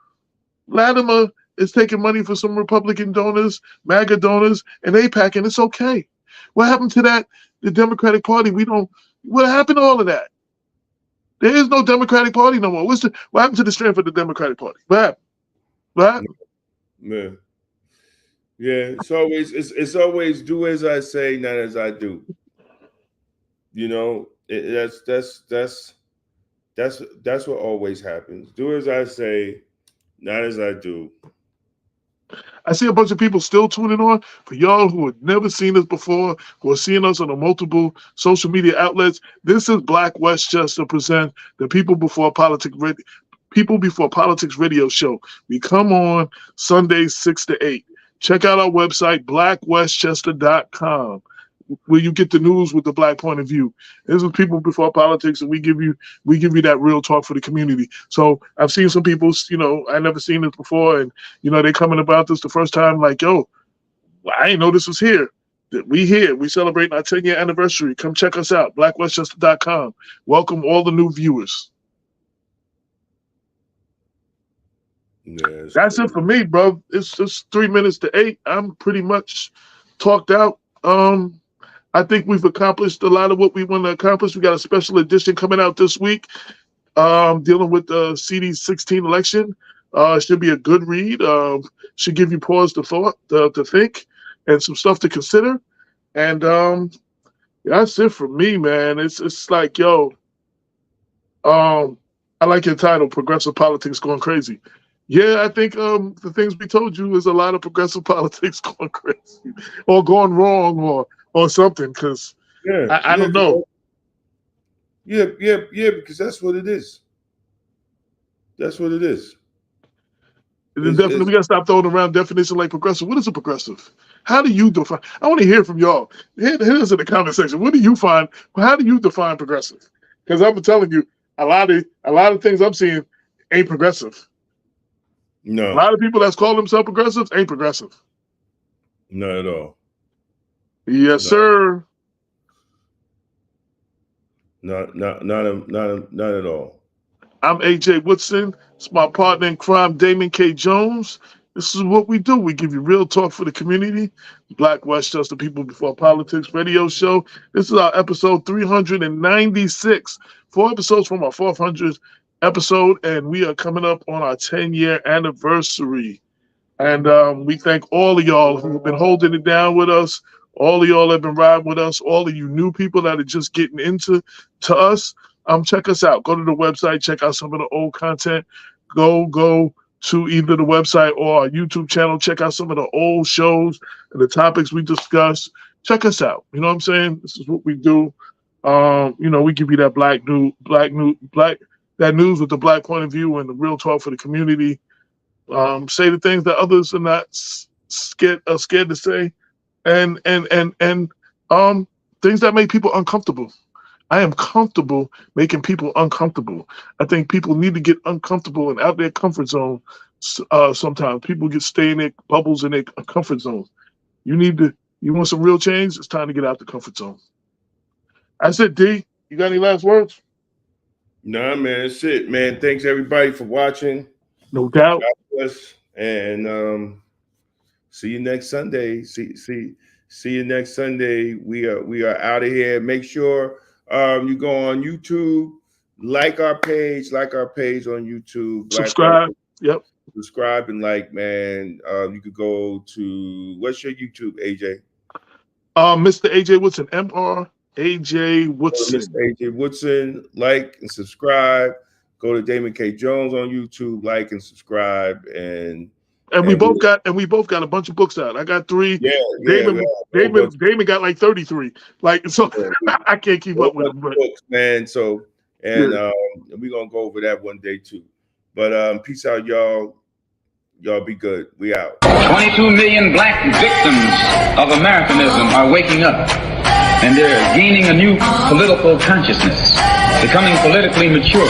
Latimer is taking money for some Republican donors, MAGA donors, and AIPAC, and it's okay. What happened to that? The Democratic Party, what happened to all of that? There is no Democratic Party no more. What happened to the strength of the Democratic Party? What happened? Man. Yeah, it's always do as I say, not as I do. You know, that's what always happens. Do as I say, not as I do. I see a bunch of people still tuning on. For y'all who have never seen us before, who are seeing us on the multiple social media outlets, this is Black Westchester present the People Before Politics radio show. We come on Sundays 6 to 8. Check out our website, blackwestchester.com, where you get the news with the Black point of view. This is People Before Politics, and we give you that real talk for the community. So I've seen some people, you know, I never seen this before, and you know, they coming about this the first time, like, yo, I didn't know this was here. We here. We celebrating our 10-year anniversary. Come check us out, blackwestchester.com. Welcome all the new viewers. Yeah, that's it for me, bro. It's just 3 minutes to 8. I'm pretty much talked out. I think we've accomplished a lot of what we want to accomplish. We got a special edition coming out this week, dealing with the CD16 election. It should be a good read. Should give you pause to think, and some stuff to consider. And that's it for me, man. It's like, yo, I like your title, Progressive Politics Going Crazy. Yeah, I think the things we told you is a lot of progressive politics going crazy or going wrong or something, because I don't know. Yeah, because that's what it is. That's what it is. We got to stop throwing around definition like progressive. What is a progressive? How do you define? I want to hear from y'all. Hit us in the comment section. What do you find? How do you define progressive? Because I'm telling you, a lot of things I'm seeing ain't progressive. No. A lot of people that's call themselves progressives ain't progressive. Not at all. Yes, sir. Not at all. I'm AJ Woodson. It's my partner in crime, Damon K. Jones. This is what we do. We give you real talk for the community. Black Westchester People Before Politics radio show. This is our episode 396. 4 episodes from our 400th episode, and we are coming up on our 10-year anniversary. And we thank all of y'all who have been holding it down with us. All of y'all have been riding with us. All of you new people that are just getting into us. Check us out. Go to the website. Check out some of the old content. Go to either the website or our YouTube channel. Check out some of the old shows and the topics we discuss. Check us out. You know what I'm saying? This is what we do. You know, we give you that that news with the Black point of view and the real talk for the community. Say the things that others are not scared to say, and things that make people uncomfortable. I am comfortable making people uncomfortable. I think people need to get uncomfortable and out their comfort zone. Sometimes people stay in their bubbles in their comfort zones. You want some real change? It's time to get out the comfort zone. That's it, D. You got any last words? Nah, man, that's it, man. Thanks everybody for watching. No doubt. God bless. And see you next Sunday. See you next Sunday. We are out of here. Make sure you go on YouTube, like our page on YouTube. Subscribe. Yep. Subscribe and like, man. You could go to, what's your YouTube, AJ? Mr. AJ Woodson, Mr. AJ Woodson. Mr. AJ Woodson, like and subscribe. Go to Damon K. Jones on YouTube, like and subscribe, and we both got a bunch of books out. I got 3. Yeah, Damon got like 33. Like, so I can't keep up with them. Books, man. So we're gonna go over that one day too. But peace out, y'all. Y'all be good. We out. 22 million black victims of Americanism are waking up, and they're gaining a new political consciousness, becoming politically mature.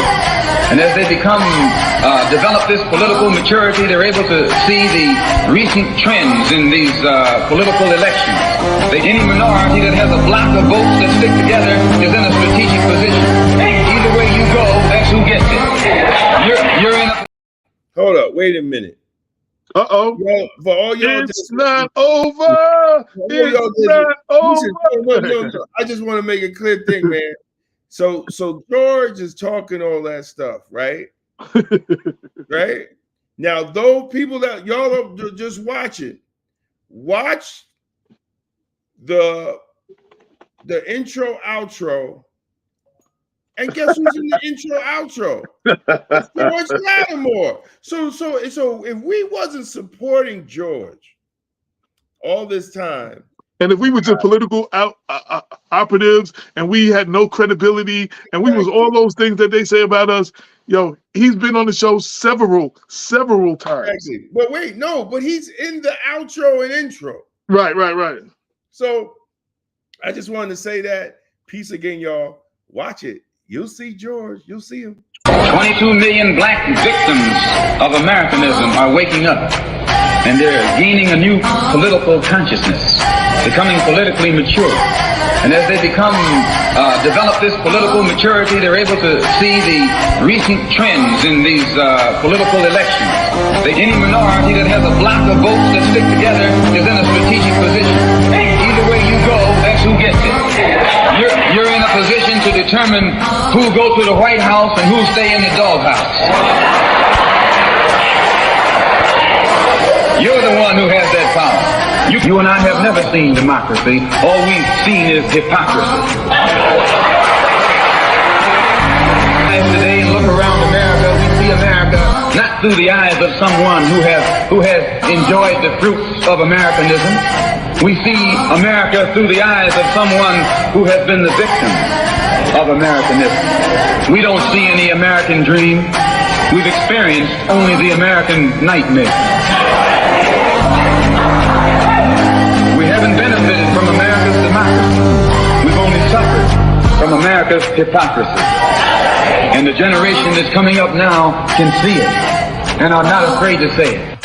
And as they develop this political maturity, they're able to see the recent trends in these political elections. Any minority that has a block of votes that stick together is in a strategic position. Either way you go, that's who gets it. You're in a... Hold up, wait a minute. Uh-oh. For all y'all, it's not over. It's not over. No. I just want to make a clear thing, man. So George is talking all that stuff, right? Right? Now, those people that y'all are just watching, watch the intro, outro, and guess who's in the intro, outro? George Lattimore. So if we wasn't supporting George all this time, and if we were just political operatives and we had no credibility and we was all those things that they say about us, he's been on the show several times. Exactly. But wait, no, but he's in the outro and intro. Right. So I just wanted to say that. Peace again, y'all. Watch it. You'll see George. You'll see him. 22 million black victims of Americanism are waking up, and they're gaining a new political consciousness, becoming politically mature. And as they develop this political maturity, they're able to see the recent trends in these political elections. Any minority that has a block of votes that stick together is in a strategic position. Either way you go, that's who gets it. You're in a position to determine who go to the White House and who stay in the doghouse. You're the one who has that power. You and I have never seen democracy. All we've seen is hypocrisy. Today, and look around America, we see America not through the eyes of someone who has enjoyed the fruits of Americanism. We see America through the eyes of someone who has been the victim of Americanism. We don't see any American dream. We've experienced only the American nightmare. We haven't benefited from America's democracy. We've only suffered from America's hypocrisy. And the generation that's coming up now can see it and are not afraid to say it.